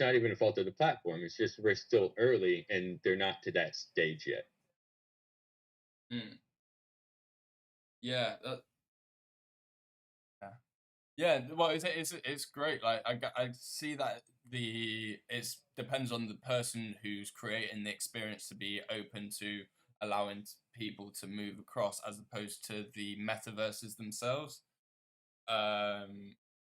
not even a fault of the platform. It's just we're still early and they're not to that stage yet. mm. Yeah, yeah. Yeah, well, it's great. Like I see that it's depends on the person who's creating the experience to be open to allowing people to move across, as opposed to the metaverses themselves. Um,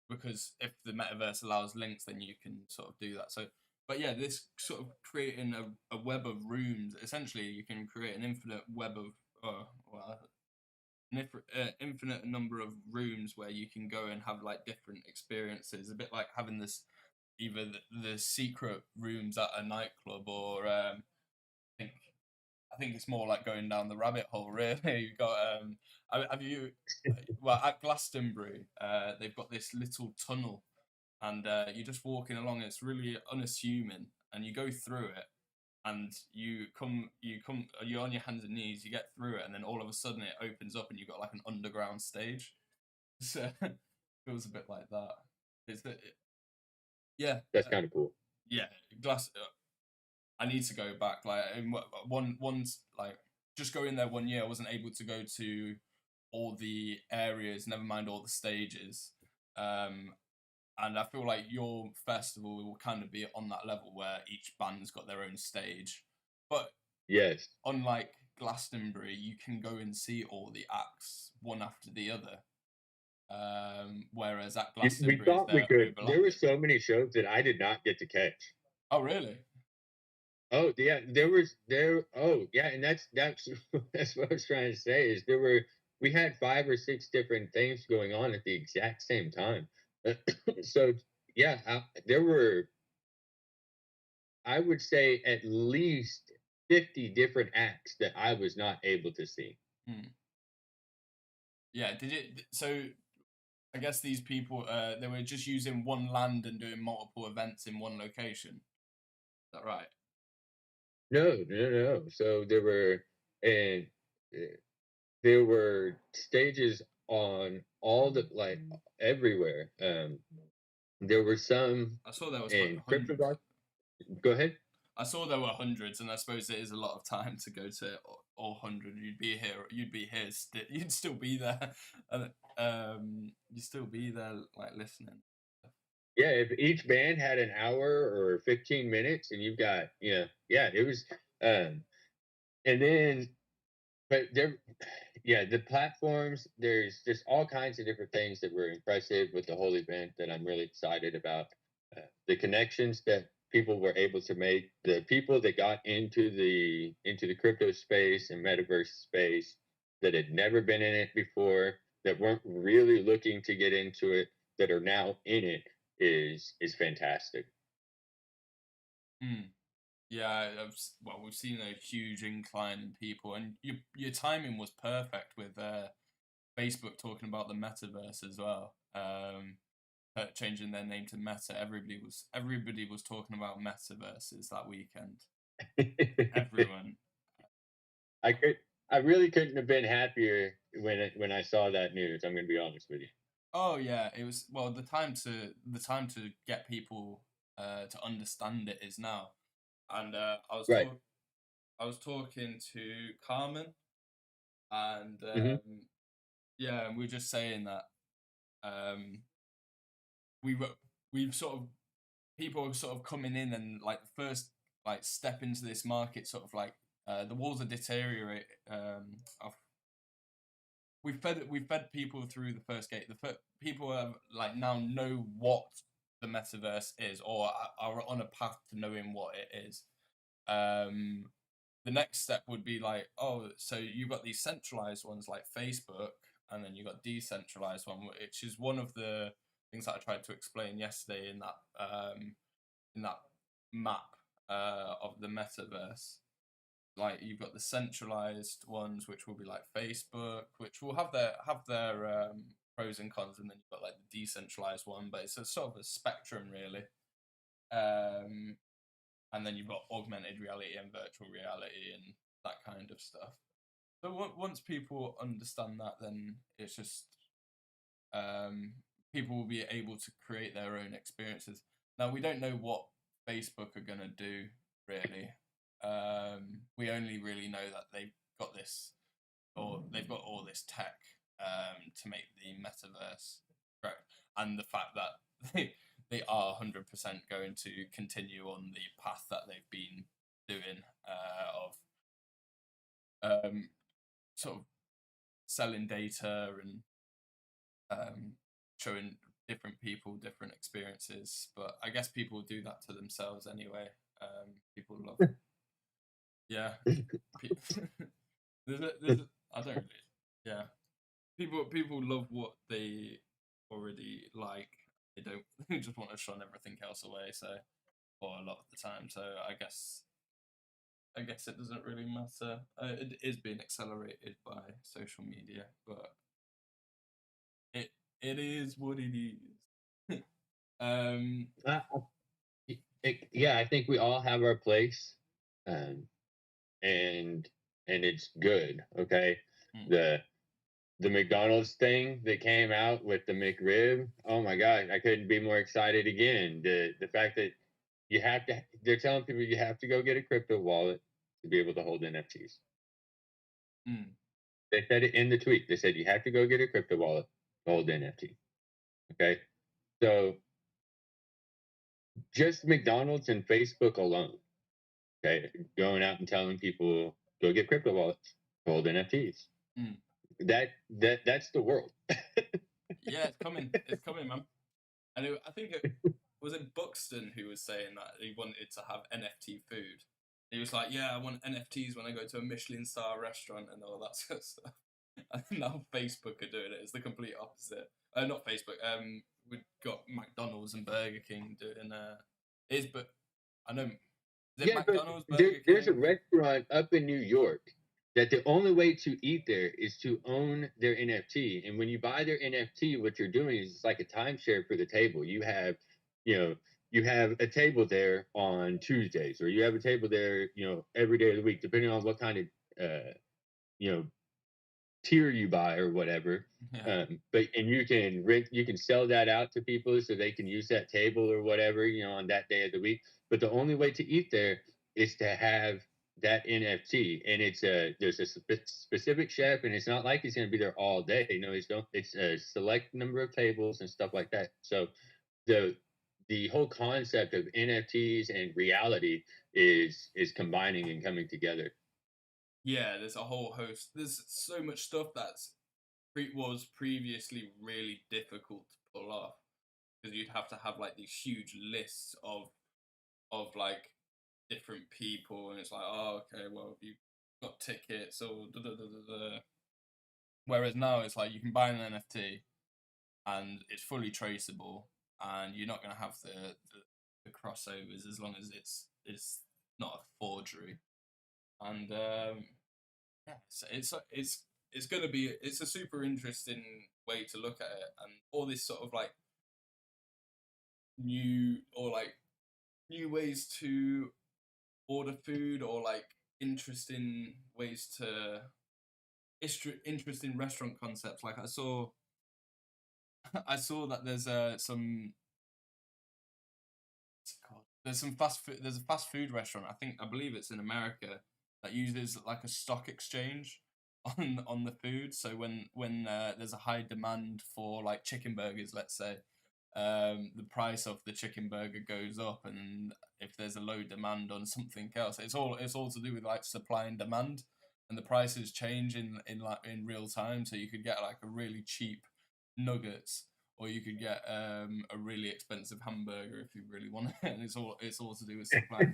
because if the metaverse allows links, then you can sort of do that. So, but yeah, this sort of creating a web of rooms. Essentially, you can create an infinite web of, well, infinite number of rooms where you can go and have like different experiences. A bit like having this either the secret rooms at a nightclub, or I think I think it's more like going down the rabbit hole. Really, you've got have you well at Glastonbury, they've got this little tunnel, and you're just walking along. It's really unassuming, and you go through it, and you're on your hands and knees, you get through it, and then all of a sudden it opens up and you've got like an underground stage. So it feels a bit like that. It's that yeah, That's kind of cool. yeah, glass I need to go back. Like in once, like just going there 1 year, I wasn't able to go to all the areas, never mind all the stages. um and I feel like your festival will kind of be on that level where each band's got their own stage. But Yes. unlike Glastonbury, you can go and see all the acts one after the other. Whereas at We Glastonbury's thought we they're could. There were overlapping. so many shows that I did not get to catch. Oh, really? Oh yeah, oh yeah, and that's that's what I was trying to say is we had 5 or 6 different things going on at the exact same time. So yeah, there were, I would say, at least 50 different acts that I was not able to see. Hmm. Yeah. Did it? So I guess these people, they were just using one land and doing multiple events in one location. Is that right? No, no, no. So and uh, there were stages on all the, like, everywhere. There were some I saw there was in Crypto hundreds. Dark. Go ahead. I saw there were hundreds, and I suppose it is a lot of time to go to all 100. You'd be here. You'd be here. You'd still be there. And you'd still be there, like listening. Yeah, if each band had an hour or 15 minutes, and you've got, yeah, it was, um, and then, but there, yeah, the platforms, there's just all kinds of different things that were impressive with the whole event that I'm really excited about. The connections that people were able to make, the people that got into the crypto space and metaverse space that had never been in it before, that weren't really looking to get into it, that are now in it, is fantastic. Hmm. Yeah, well, we've seen a huge incline in people, and your timing was perfect with Facebook talking about the metaverse as well. Changing their name to Meta. Everybody was talking about metaverses that weekend. Everyone. I could I really couldn't have been happier when I saw that news. I'm gonna be honest with you. Oh yeah, it was. Well, the time to get people to understand it is now. And Right. I was talking to Carmen, and Hmm. yeah, and we were just saying that um, we were we've sort of people are sort of coming in, and like the first like step into this market, sort of like the walls are deteriorate. We've fed people through the first gate. People are like now know what the metaverse is, or are on a path to knowing what it is. The next step would be like, oh, so you've got these centralized ones like Facebook, and then you've got decentralized one, which is one of the things that I tried to explain yesterday in that map of the metaverse. Like you've got the centralized ones, which will be like Facebook, which will have their pros and cons, and then you've got like the decentralized one, but it's a sort of a spectrum really. And then you've got augmented reality and virtual reality and that kind of stuff. So once people understand that, then it's just people will be able to create their own experiences. Now we don't know what Facebook are gonna do really. We only really know that they've got this, or they've got all this tech to make the metaverse correct, and the fact that they are 100% going to continue on the path that they've been doing of sort of selling data and showing different people different experiences. But I guess people do that to themselves anyway. People love, yeah. I don't really, yeah. People love what they already like. They don't. They just want to shun everything else away. So, or a lot of the time. So I guess it doesn't really matter. It is being accelerated by social media, but it is what it is. Yeah, I think we all have our place, and it's good. Okay, the McDonald's thing that came out with the McRib. Oh my God, I couldn't be more excited again. The fact that they're telling people you have to go get a crypto wallet to be able to hold NFTs. They said it in the tweet. They said you have to go get a crypto wallet to hold NFT. Okay, so just McDonald's and Facebook alone. Okay, going out and telling people go get crypto wallets to hold NFTs. That's the world. Yeah, it's coming. It's coming, man. And I think it was it Buxton who was saying that he wanted to have NFT food. He was like, "Yeah, I want NFTs when I go to a Michelin star restaurant and all that sort of stuff." I think now Facebook are doing it. It's the complete opposite. Not Facebook. We've got McDonald's and Burger King doing but I know. Is it McDonald's, Burger King? There's a restaurant up in New York that the only way to eat there is to own their NFT. And when you buy their NFT, what you're doing is it's like a timeshare for the table. You have a table there on Tuesdays, or you have a table there, every day of the week, depending on what kind of, tier you buy or whatever. Yeah. And you can sell that out to people so they can use that table or whatever, on that day of the week. But the only way to eat there is to have that NFT, and there's a specific chef, and it's not like he's going to be there all day. It's a select number of tables and stuff like that. So the whole concept of NFTs and reality is combining and coming together. Yeah, there's a whole host. There's so much stuff was previously really difficult to pull off, because you'd have to have like these huge lists of like different people, and it's like, oh, okay, well, you've got tickets or da da da da da. Whereas now it's like you can buy an NFT and it's fully traceable, and you're not going to have the crossovers as long as it's not a forgery. And it's going to be a super interesting way to look at it, and all this sort of like new ways to order food, or like interesting ways to interesting restaurant concepts. Like I saw that there's there's a fast food restaurant, I believe it's in America, that uses like a stock exchange on the food. So when there's a high demand for like chicken burgers, let's say, the price of the chicken burger goes up, and if there's a low demand on something else, it's all to do with like supply and demand, and the prices change in real time. So you could get like a really cheap nuggets or you could get a really expensive hamburger if you really want it, and it's all to do with supply.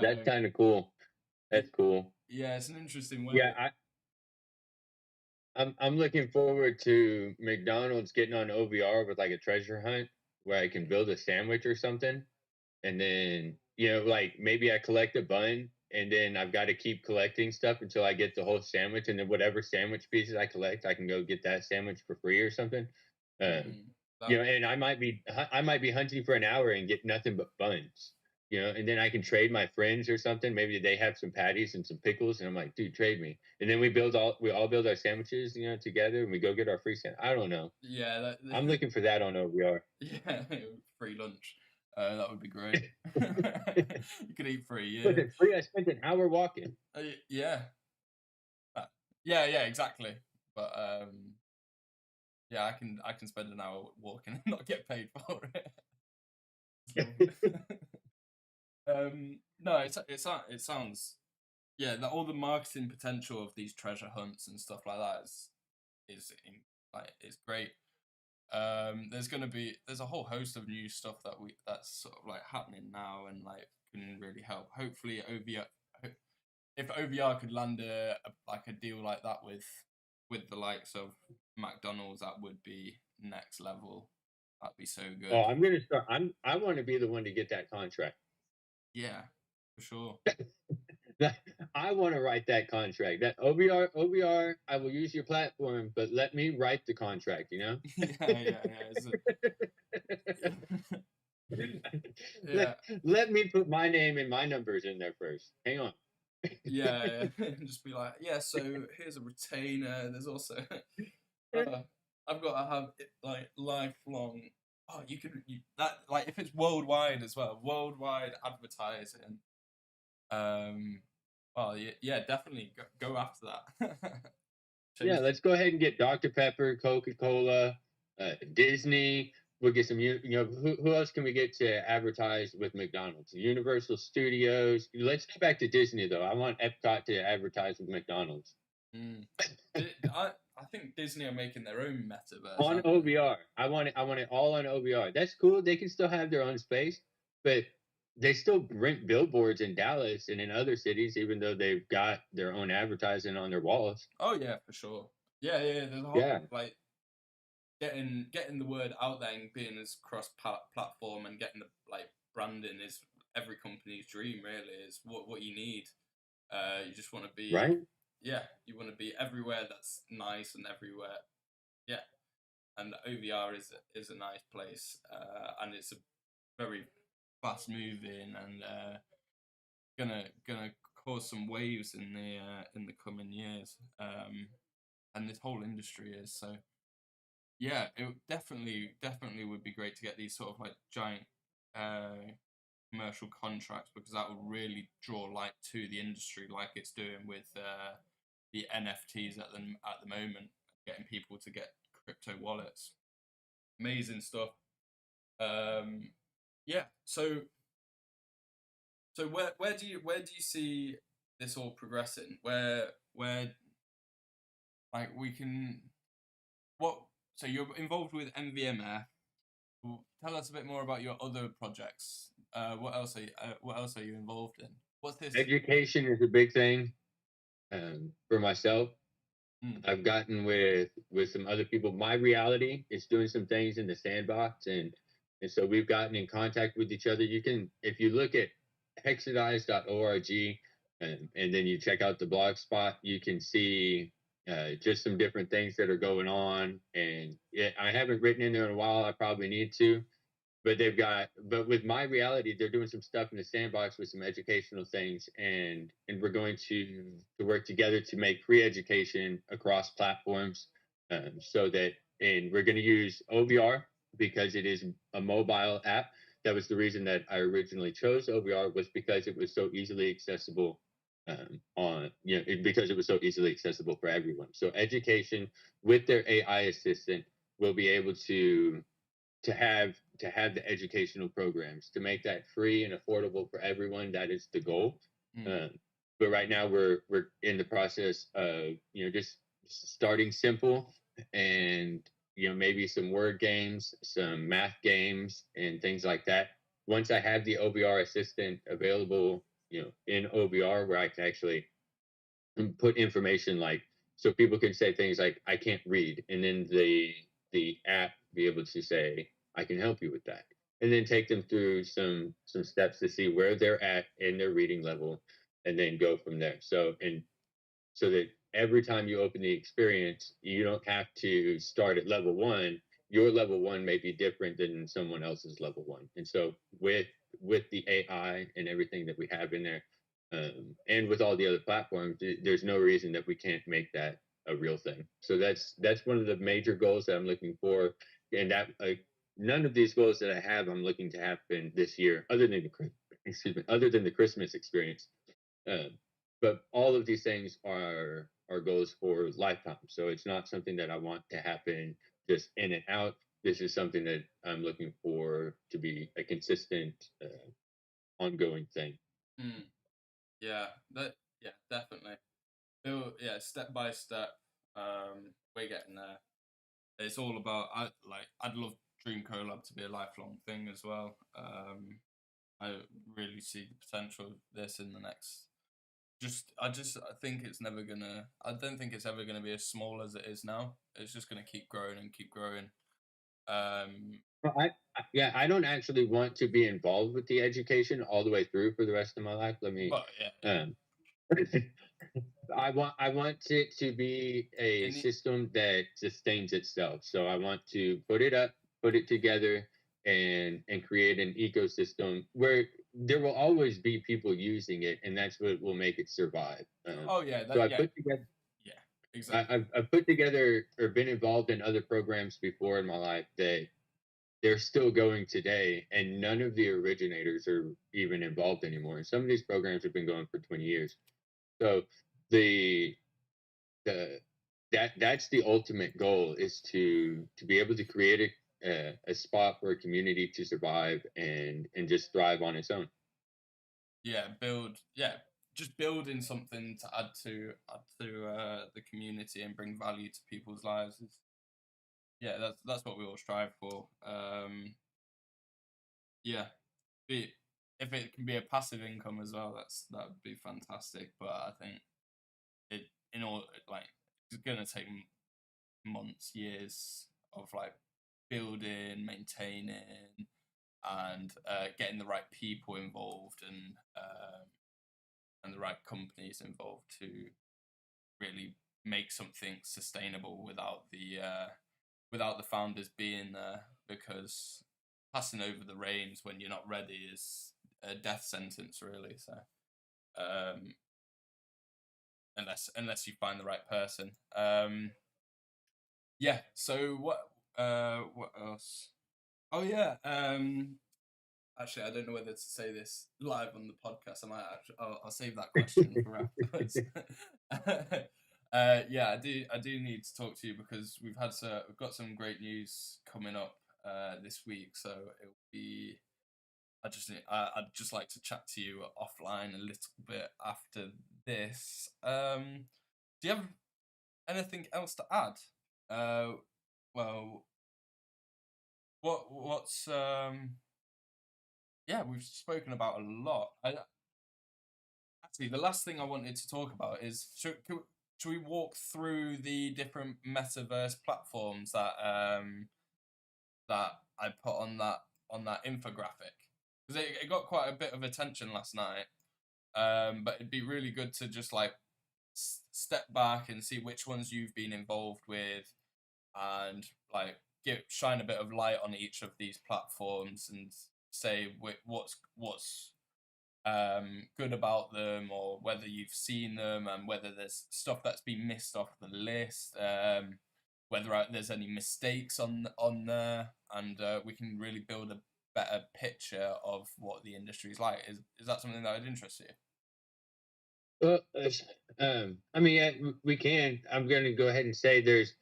That's um, kind of cool. That's cool. yeah, it's an interesting Yeah, way. I'm looking forward to McDonald's getting on OVR with like a treasure hunt where I can build a sandwich or something. And then, like maybe I collect a bun and then I've got to keep collecting stuff until I get the whole sandwich. And then whatever sandwich pieces I collect, I can go get that sandwich for free or something. Um, Mm, that and I might be hunting for an hour and get nothing but buns. And then I can trade my friends or something. Maybe they have some patties and some pickles, and I'm like, dude, trade me. And then we all build our sandwiches, together, and we go get our free sandwich. I don't know. yeah, I'm looking for that on OVR. yeah, free lunch. That would be great. You could eat for a Was year. it free? I spent an hour walking. Yeah, yeah, exactly. But yeah, I can spend an hour walking and not get paid for it. No, it sounds, yeah, all the marketing potential of these treasure hunts and stuff like that like it's great. There's a whole host of new stuff that's sort of like happening now and like can really help. Hopefully if OVR could land like a deal like that with the likes of McDonald's, that would be next level. That'd be so Oh, good. I'm gonna start. I want to be the one to get that contract. Yeah, for sure. I want to write that contract. That OVR. I will use your platform, but let me write the contract. Yeah. let, Yeah, let me put my name and my numbers in there first. Hang on. yeah. Just be like, yeah. So here's a retainer. There's also, I've got to have it like lifelong. Oh, that like if it's worldwide as well, worldwide advertising. Um, well, yeah, definitely go after that. Yeah, Change. let's go ahead and get Dr. Pepper, Coca-Cola, Disney. We'll get some, who else can we get to advertise with McDonald's? Universal Studios. Let's go back to Disney, though. I want Epcot to advertise with McDonald's. Mm. I think Disney are making their own metaverse, On aren't they? OVR. I want it all on OVR. That's cool. They can still have their own space, but they still rent billboards in Dallas and in other cities, even though they've got their own advertising on their walls. Oh yeah, for sure. Yeah. There's a whole Yeah. like getting the word out there and being as cross platform and getting the like branding is every company's dream. Really, is what you need. You just want to be, Right. yeah, you want to be everywhere that's nice and everywhere, yeah. And OVR is a nice place, and it's a very fast moving and gonna cause some waves in the coming years. And this whole industry is so. Yeah, it definitely would be great to get these sort of like giant commercial contracts, because that would really draw light to the industry, like it's doing with the NFTs at the moment, getting people to get crypto wallets. Amazing stuff. Yeah. So where do you see this all progressing? Where like we can what? So you're involved with MVMF. Tell us a bit more about your other projects. What else are you involved in? What's this? Education is a big thing for myself. Mm. I've gotten with some other people. My reality is doing some things in the sandbox, and so we've gotten in contact with each other. You can, if you look at hexidized.org, and then you check out the blog spot, you can see just some different things that are going on. And yeah, I haven't written in there in a while. I probably need to, but with my reality, they're doing some stuff in the sandbox with some educational things, and we're going to work together to make free education across platforms, so that, and we're going to use OVR because it is a mobile app. That was the reason that I originally chose OVR, was because it was so easily accessible, because it was so easily accessible for everyone. So education with their AI assistant will be able to have the educational programs, to make that free and affordable for everyone. That is the goal. Mm. But right now we're in the process of just starting simple and maybe some word games, some math games, and things like that. Once I have the OBR assistant available, in OBR where I can actually put information like, so people can say things like I can't read, and then the app be able to say I can help you with that, and then take them through some steps to see where they're at in their reading level, and then go from there. So that every time you open the experience, you don't have to start at level one. Your level one may be different than someone else's level one. And so with the AI and everything that we have in there, and with all the other platforms, there's no reason that we can't make that a real thing. So that's one of the major goals that I'm looking for, and that none of these goals that I have, I'm looking to happen this year, other than other than the Christmas experience. Um, but all of these things are goals for lifetime. So it's not something that I want to happen just in and out. This is something that I'm looking for to be a consistent, ongoing thing. Mm. Yeah, yeah, definitely. Yeah, step by step. We're getting there. It's all about I'd love Dream Collab to be a lifelong thing as well. I really see the potential of this in the next. I think it's never gonna. I don't think it's ever gonna be as small as it is now. It's just gonna keep growing and keep growing. Well, yeah, I don't actually want to be involved with the education all the way through for the rest of my life. Let me, But yeah, um, I want it to be a in the, system that sustains itself. So I want to put it up, put it together, and create an ecosystem where there will always be people using it, and that's what will make it survive. oh yeah, So that I yeah, put together. yeah, exactly. I've put together or been involved in other programs before in my life that they're still going today, and none of the originators are even involved anymore. And some of these programs have been going for 20 years. So the the that's the ultimate goal, is to be able to create a spot for a community to survive and just thrive on its own. Yeah, just building something to add to the community and bring value to people's lives is, yeah, that's what we all strive for. Yeah, be if it can be a passive income as well, that would be fantastic. But I think it in all like it's gonna take months, years of like building, maintaining, and getting the right people involved and the right companies involved to really make something sustainable without the founders being there, because passing over the reins when you're not ready is a death sentence, really. So um, unless you find the right person. Yeah. So what else? Oh yeah. Actually, I don't know whether to say this live on the podcast. I'll save that question for afterwards. Yeah, I do need to talk to you because we've got some great news coming up this week. So it'll be I'd just like to chat to you offline a little bit after this. Do you have anything else to add? Uh, well, what's yeah, we've spoken about a lot. Actually, the last thing I wanted to talk about is should we walk through the different metaverse platforms that I put on that infographic, because it got quite a bit of attention last night. But it'd be really good to just like step back and see which ones you've been involved with, and like shine a bit of light on each of these platforms and say what's good about them, or whether you've seen them and whether there's stuff that's been missed off the list, whether there's any mistakes on there, and we can really build a better picture of what the industry is like. Is that something that would interest you? Well, I mean, yeah, we can. I'm going to go ahead and say there's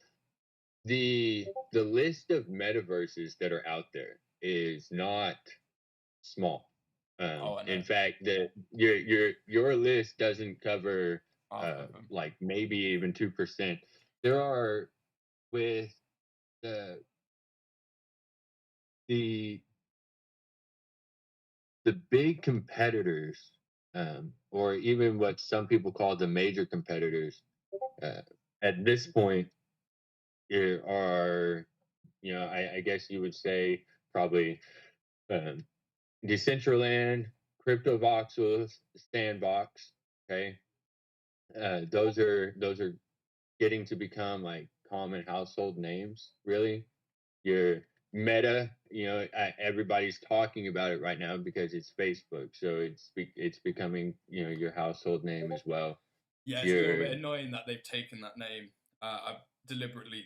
the list of metaverses that are out there is not small. Oh, I know. In fact, your list doesn't cover Half of them. like maybe even 2%. There are with the the the big competitors, or even what some people call the major competitors, uh, at this point, there are, I guess you would say probably um, Decentraland, Crypto Voxels, Sandbox. Okay, those are getting to become like common household names. Really, your Meta, everybody's talking about it right now because it's Facebook, so it's becoming your household name as well. Yeah, it's a little Your bit annoying that they've taken that name. I've deliberately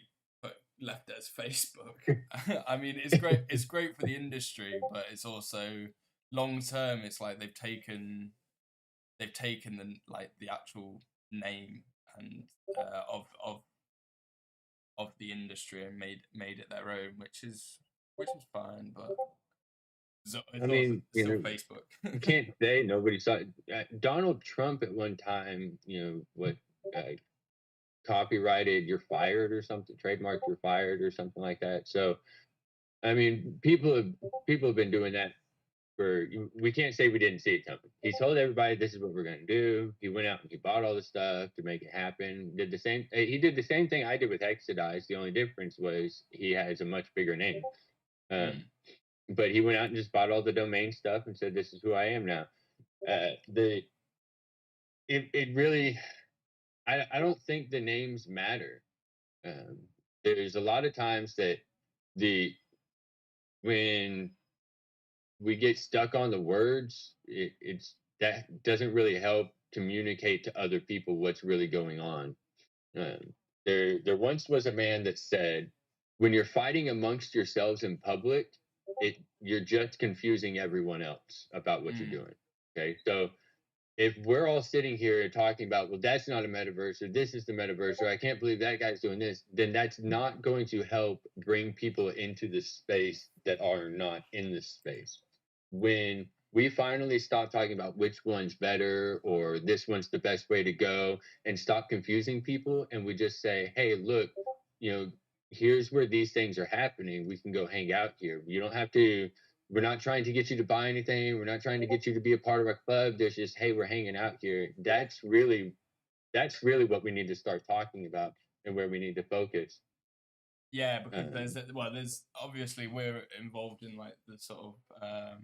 left it as Facebook. I mean, it's great. It's great for the industry, but it's also long term. It's like they've taken the actual name and of the industry and made it their own, which is fine, but I it's also mean, still Facebook. you can't say nobody saw it. Donald Trump at one time, what uh, copyrighted "you're fired" or something, trademarked "you're fired" or something like that. So, I mean, people have been doing that for. We can't say we didn't see it coming. He told everybody this is what we're going to do. He went out and he bought all the stuff to make it happen. Did the same. He did the same thing I did with Hexidized. The only difference was he has a much bigger name. Um, Mm. but he went out and just bought all the domain stuff and said, "This is who I am now." The it really, I don't think the names matter. Um, there's a lot of times that the when we get stuck on the words, it's that doesn't really help communicate to other people what's really going on. Um, there once was a man that said, "When you're fighting amongst yourselves in public, you're just confusing everyone else about what you're Mm. doing." Okay, so if we're all sitting here and talking about, well, that's not a metaverse, or this is the metaverse, or I can't believe that guy's doing this, then that's not going to help bring people into the space that are not in this space. When we finally stop talking about which one's better or this one's the best way to go and stop confusing people, and we just say, hey, look, you know, here's where these things are happening. We can go hang out here. You don't have to, we're not trying to get you to buy anything. We're not trying to get you to be a part of our club. There's just, hey, we're hanging out here. That's really what we need to start talking about and where we need to focus. Yeah, because Um, there's obviously we're involved in like the sort of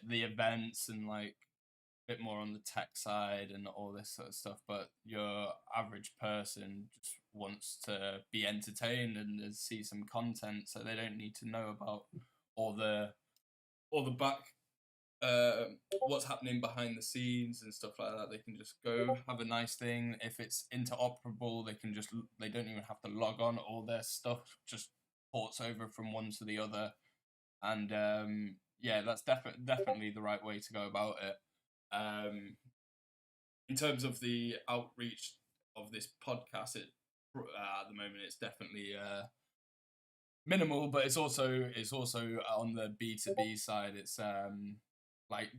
the events and like a bit more on the tech side and all this sort of stuff, but your average person just wants to be entertained and see some content, so they don't need to know about all the back what's happening behind the scenes and stuff like that. They can just go have a nice thing. If it's interoperable, they don't even have to log on. All their stuff just ports over from one to the other, and yeah, that's definitely the right way to go about it. In terms of the outreach of this podcast, at the moment it's definitely minimal, but it's also on the B2B side. It's like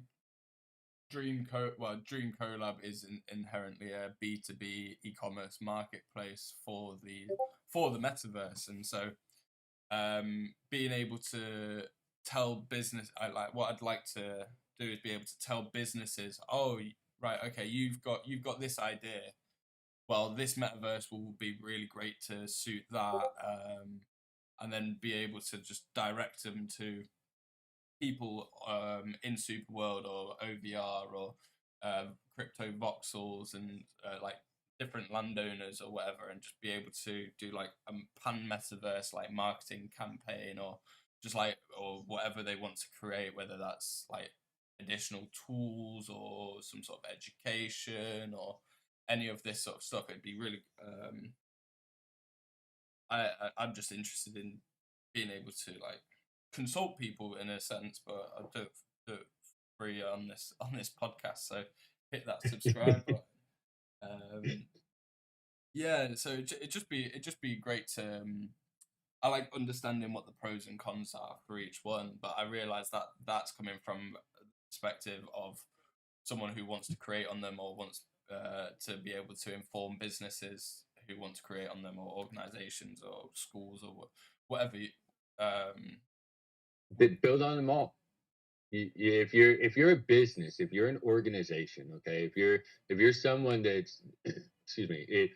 DreamKollab is inherently a B2B e-commerce marketplace for the metaverse, and so being able to tell business, what I'd like to do is be able to tell businesses, oh right, okay, you've got this idea. Well, this metaverse will be really great to suit that, and then be able to just direct them to people in Superworld or OVR or crypto voxels and like different landowners or whatever, and just be able to do like a pan-metaverse like marketing campaign or just like or whatever they want to create, whether that's like additional tools or some sort of education or any of this sort of stuff. It'd be really I'm just interested in being able to like consult people in a sense, but I do it free on this podcast. So hit that subscribe button. Um, yeah, so it just be great to. I like understanding what the pros and cons are for each one, but I realize that that's coming from the perspective of someone who wants to create on them or wants to be able to inform businesses who want to create on them, or organizations or schools or whatever. Um, Build on them all. If you're a business, if you're an organization, okay, if you're someone that's excuse me,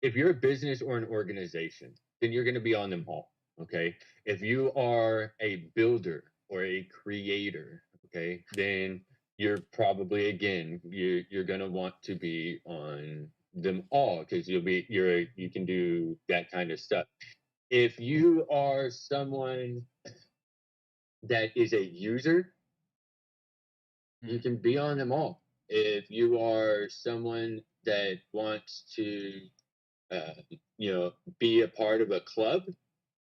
if you're a business or an organization, then you're going to be on them all. Okay. If you are a builder or a creator, okay, then you're probably again you're going to want to be on them all because you can do that kind of stuff. If you are someone that is a user, you mm, can be on them all. If you are someone that wants to uh, be a part of a club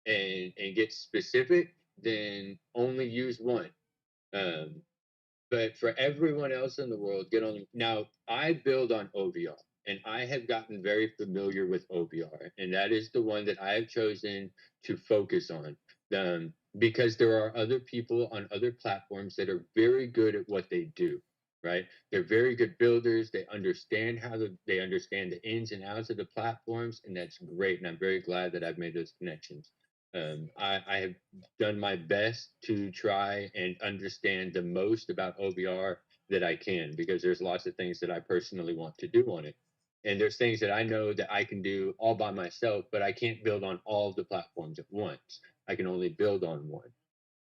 and get specific, then only use one. Um, but for everyone else in the world, get on. Now, I build on OVR, and I have gotten very familiar with OVR, and that is the one that I have chosen to focus on. Because there are other people on other platforms that are very good at what they do, right? They're very good builders. They understand the ins and outs of the platforms, and that's great. And I'm very glad that I've made those connections. I have done my best to try and understand the most about OVR that I can because there's lots of things that I personally want to do on it. And there's things that I know that I can do all by myself, but I can't build on all of the platforms at once. I can only build on one.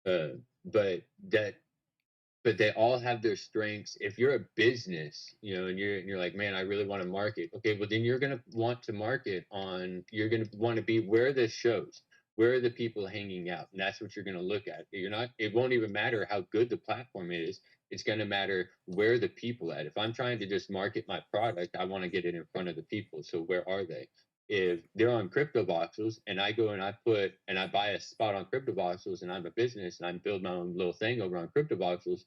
Uh, but that but they all have their strengths. If you're a business, and you're like, man, I really want to market. Okay, well then you're gonna want to market on. You're gonna want to be where the shows, where are the people hanging out, and that's what you're gonna look at. You're not. It won't even matter how good the platform is. It's gonna matter where the people at. If I'm trying to just market my product, I want to get it in front of the people. So where are they? If they're on crypto voxels and I go and I buy a spot on crypto voxels and I'm a business and I build my own little thing over on crypto voxels,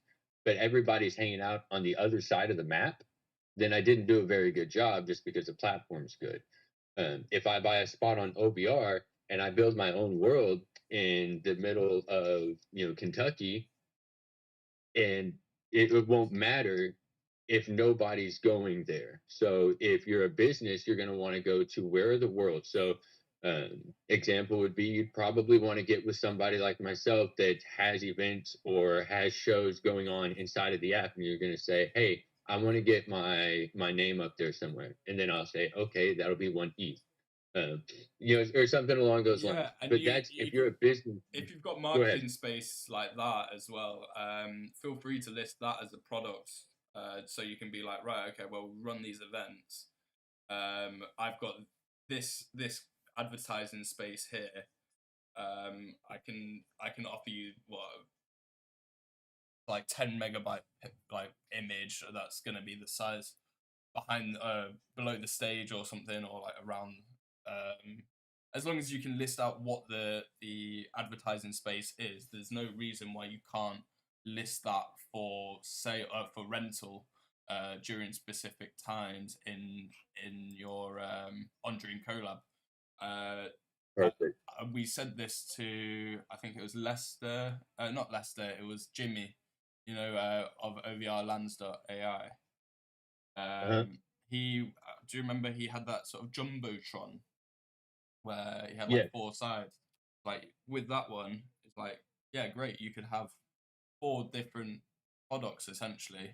but everybody's hanging out on the other side of the map, then I didn't do a very good job just because the platform's good. If I buy a spot on OBR and I build my own world in the middle of Kentucky, and it won't matter if nobody's going there. So if you're a business, you're going to want to go to where are the world. So example would be you'd probably want to get with somebody like myself that has events or has shows going on inside of the app, and you're going to say, hey, I want to get my name up there somewhere, and then I'll say, okay, that'll be one ETH. Or something along those yeah, lines. and But you that's you if you're a business. if you've got Go ahead. marketing space like that as well, feel free to list that as a product. So you can be like, right, okay, well, run these events. I've got this advertising space here. I can offer you what, like 10 megabyte like image that's gonna be the size behind below the stage or something, or like around, as long as you can list out what the advertising space is, there's no reason why you can't list that for say for rental during specific times in your on Dream Collab. uh, Perfect. we said this to, I think it was Lester, not Lester, it was Jimmy, of OVRlands.ai. Uh-huh. He Do you remember he had that sort of jumbotron where he had Yeah. like four sides? Like with that one, it's like, yeah, great. You could have four different products essentially.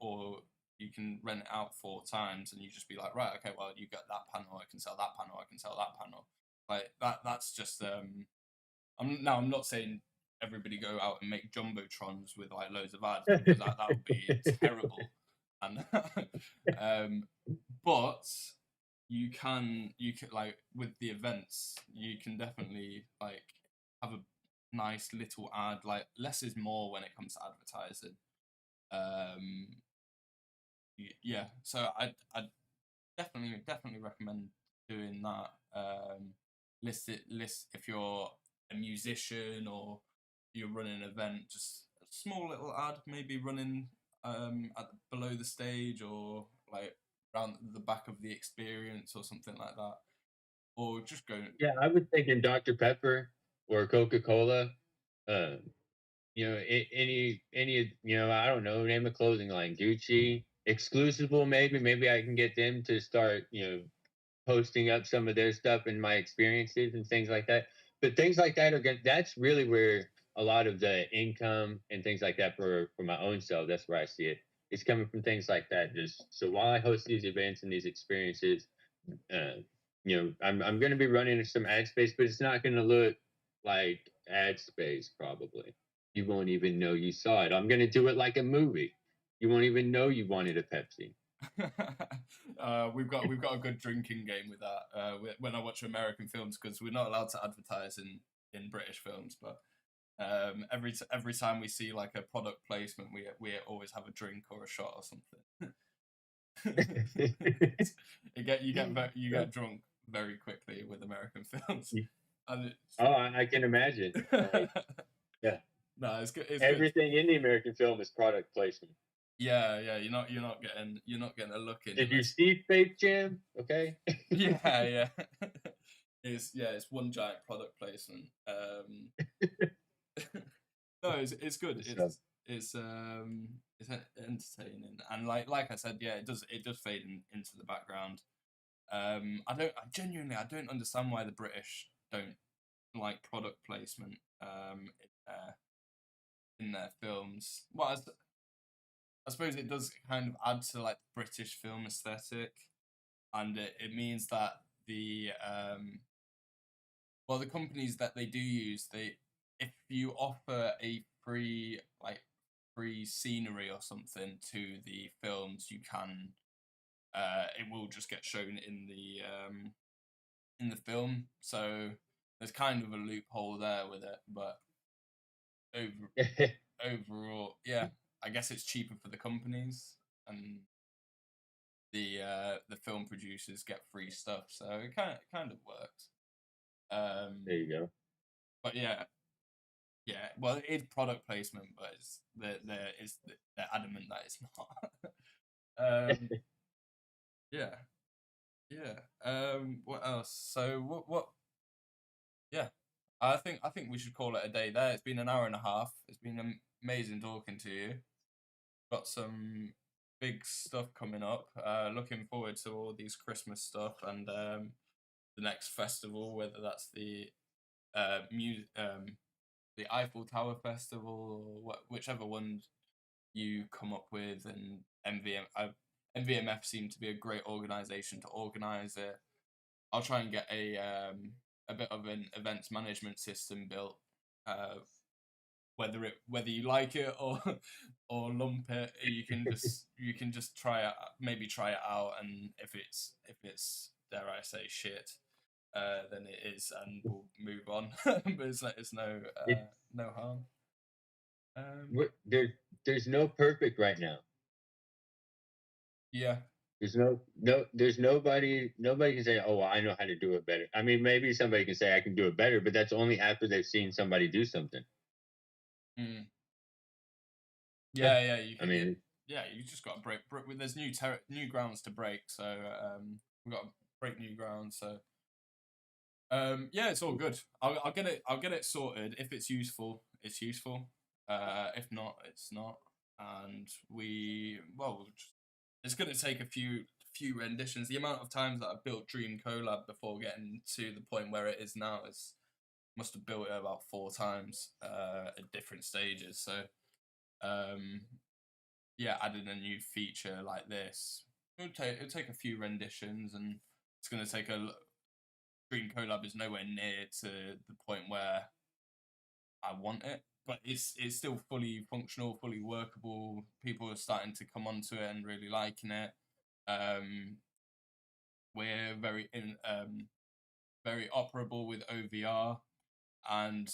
Or you can rent it out four times, and you just be like, right, okay, well, you get that panel, I can sell that panel, I can sell that panel. Like that. That's just. I'm not saying everybody go out and make jumbotrons with like loads of ads, because that would be terrible. And but you can like with the events, you can definitely like have a nice little ad. Like less is more when it comes to advertising. Um, yeah, so I definitely recommend doing that. List if you're a musician or you're running an event, just a small little ad, maybe running below the stage, or like around the back of the experience or something like that, or just go. Yeah, I was thinking Dr. Pepper or Coca-Cola. Um, any I don't know, name a clothing line, Gucci, Exclusable maybe. Maybe I can get them to start, posting up some of their stuff and my experiences and things like that. But things like that that's really where a lot of the income and things like that for my own self, that's where I see it. It's coming from things like that. Just so while I host these events and these experiences, uh, I'm going to be running some ad space, but it's not going to look like ad space. Probably you won't even know you saw it. I'm going to do it like a movie. You won't even know you wanted a Pepsi. We've got a good drinking game with that. When I watch American films, because we're not allowed to advertise in British films, but every time we see like a product placement, we always have a drink or a shot or something. You get drunk very quickly with American films, and I can imagine. Yeah, no, it's good. It's everything good. in the American film is product placement. Yeah, you're not getting a look in. Did you see Fake Jam? Okay. Yeah. It's one giant product placement. No, it's good. It's entertaining, and like I said, yeah, it does fade into the background. I genuinely I don't understand why the British don't like product placement in their films. Well, I suppose it does kind of add to like the British film aesthetic, and it means that the companies that they do use, if you offer a free scenery or something to the films, you can it will just get shown in the film. So there's kind of a loophole there with it, but overall, yeah, I guess it's cheaper for the companies, and the film producers get free stuff, so it kind of works. There you go. But yeah, well, it is product placement, but they're adamant that it's not. Yeah. What else? So what? Yeah, I think we should call it a day there. It's been an hour and a half. It's been amazing talking to you. Got some big stuff coming up. Looking forward to all these Christmas stuff and the next festival, whether that's the the Eiffel Tower Festival or whichever one you come up with. And MVMF seem to be a great organization to organize it. I'll try and get a bit of an events management system built. Whether you like it or or lump it, you can just try it out, and if it's dare I say shit, then it is, and we'll move on. But it's no harm. There's no perfect right now. Yeah. There's nobody can say, oh, well, I know how to do it better. I mean, maybe somebody can say I can do it better, but that's only after they've seen somebody do something. Mm. Yeah. I mean, you just got to break. There's new grounds to break, so we've got to break new grounds. So yeah, it's all good. I'll get it sorted. If it's useful, it's useful. If not, it's not. And it's going to take a few renditions. The amount of times that I've built DreamKollab before getting to the point where it is now must have built it about 4 times at different stages. So yeah, adding a new feature like this, it'll take a few renditions, and it's going to take DreamKollab is nowhere near to the point where I want it, but it's still fully functional, fully workable. People are starting to come onto it and really liking it. We're very operable with OVR, and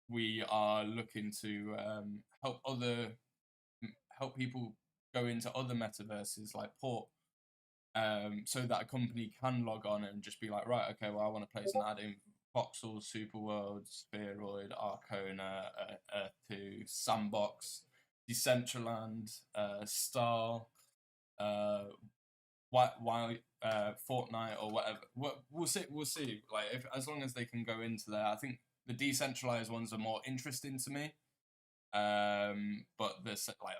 we are looking to help people go into other metaverses like Port, so that a company can log on and just be like, right, okay, well, I want to place an ad in Voxel, Superworld, Spheroid, Arcona, Earth2, Sandbox, Decentraland, Star, Fortnite or whatever. We'll see. Like, as long as they can go into there, I think the decentralized ones are more interesting to me. But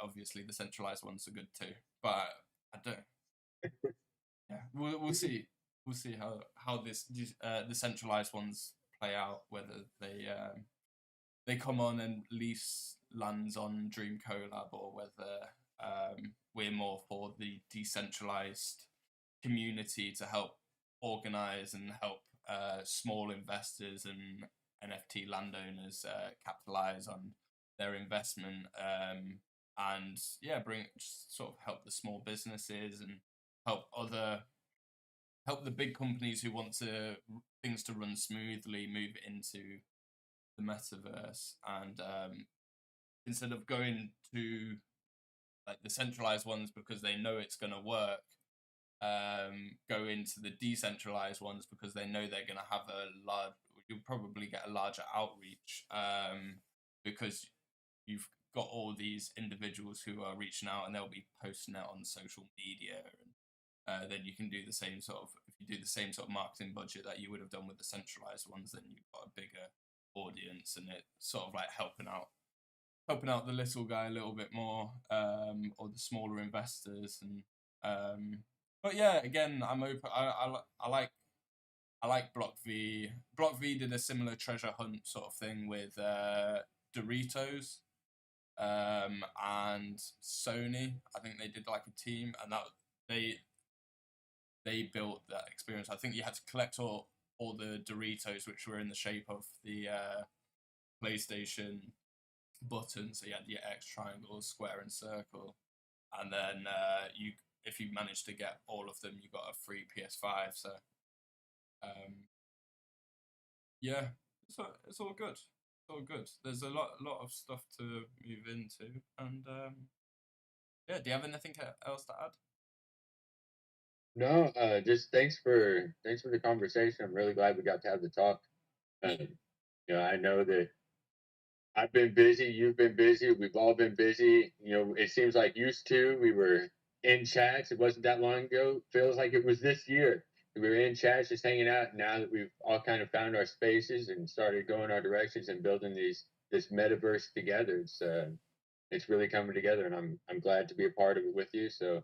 obviously the centralized ones are good too. But I don't. Yeah, we'll see. we'll see how this the centralized ones play out, whether they come on and lease lands on DreamKollab, or whether we're more for the decentralized community to help organize and help small investors and NFT landowners capitalize on their investment, and yeah, just sort of help the small businesses and help the big companies who want things to run smoothly move into the metaverse, and instead of going to like the centralized ones because they know it's going to work, go into the decentralized ones because they know they're going to have you'll probably get a larger outreach, because you've got all these individuals who are reaching out and they'll be posting it on social media, and then you can do the same sort of, if you do the same sort of marketing budget that you would have done with the centralized ones, then you've got a bigger audience, and it's sort of like helping out the little guy a little bit more, or the smaller investors, and but yeah, again, I'm open. I like Block V. Block V did a similar treasure hunt sort of thing with Doritos, and Sony. I think they did like a team, and that they built that experience. I think you had to collect all the Doritos, which were in the shape of the PlayStation button. So you had your X, triangle, square, and circle, and then if you managed to get all of them, you got a free PS5. So yeah, it's all good. It's all good. There's a lot of stuff to move into, and yeah. Do you have anything else to add? No, just thanks for the conversation. I'm really glad we got to have the talk. I know that I've been busy, you've been busy, we've all been busy. It seems like used to we were in chats. It wasn't that long ago. Feels like it was this year. We were in chats just hanging out. Now that we've all kind of found our spaces and started going our directions and building this metaverse together, it's really coming together, and I'm glad to be a part of it with you. So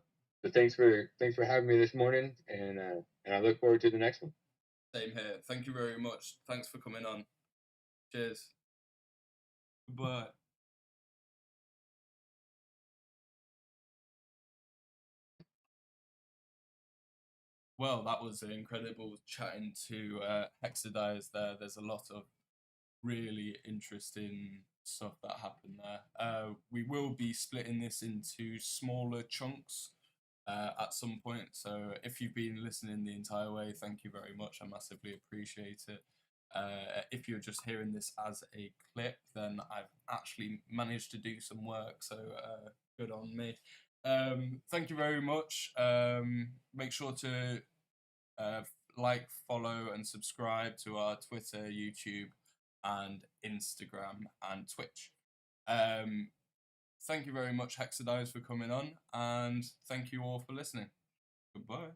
thanks for having me this morning, and I look forward to the next one. Same here. Thank you very much. Thanks for coming on. Cheers. Goodbye. Well, that was incredible chatting to Hexidized there. There's a lot of really interesting stuff that happened there. We will be splitting this into smaller chunks at some point. So if you've been listening the entire way, thank you very much. I massively appreciate it. If you're just hearing this as a clip, then I've actually managed to do some work. So good on me. Thank you very much. Make sure to like, follow, and subscribe to our Twitter, YouTube, and Instagram and Twitch. Thank you very much, Hexidized, for coming on, and thank you all for listening. Goodbye.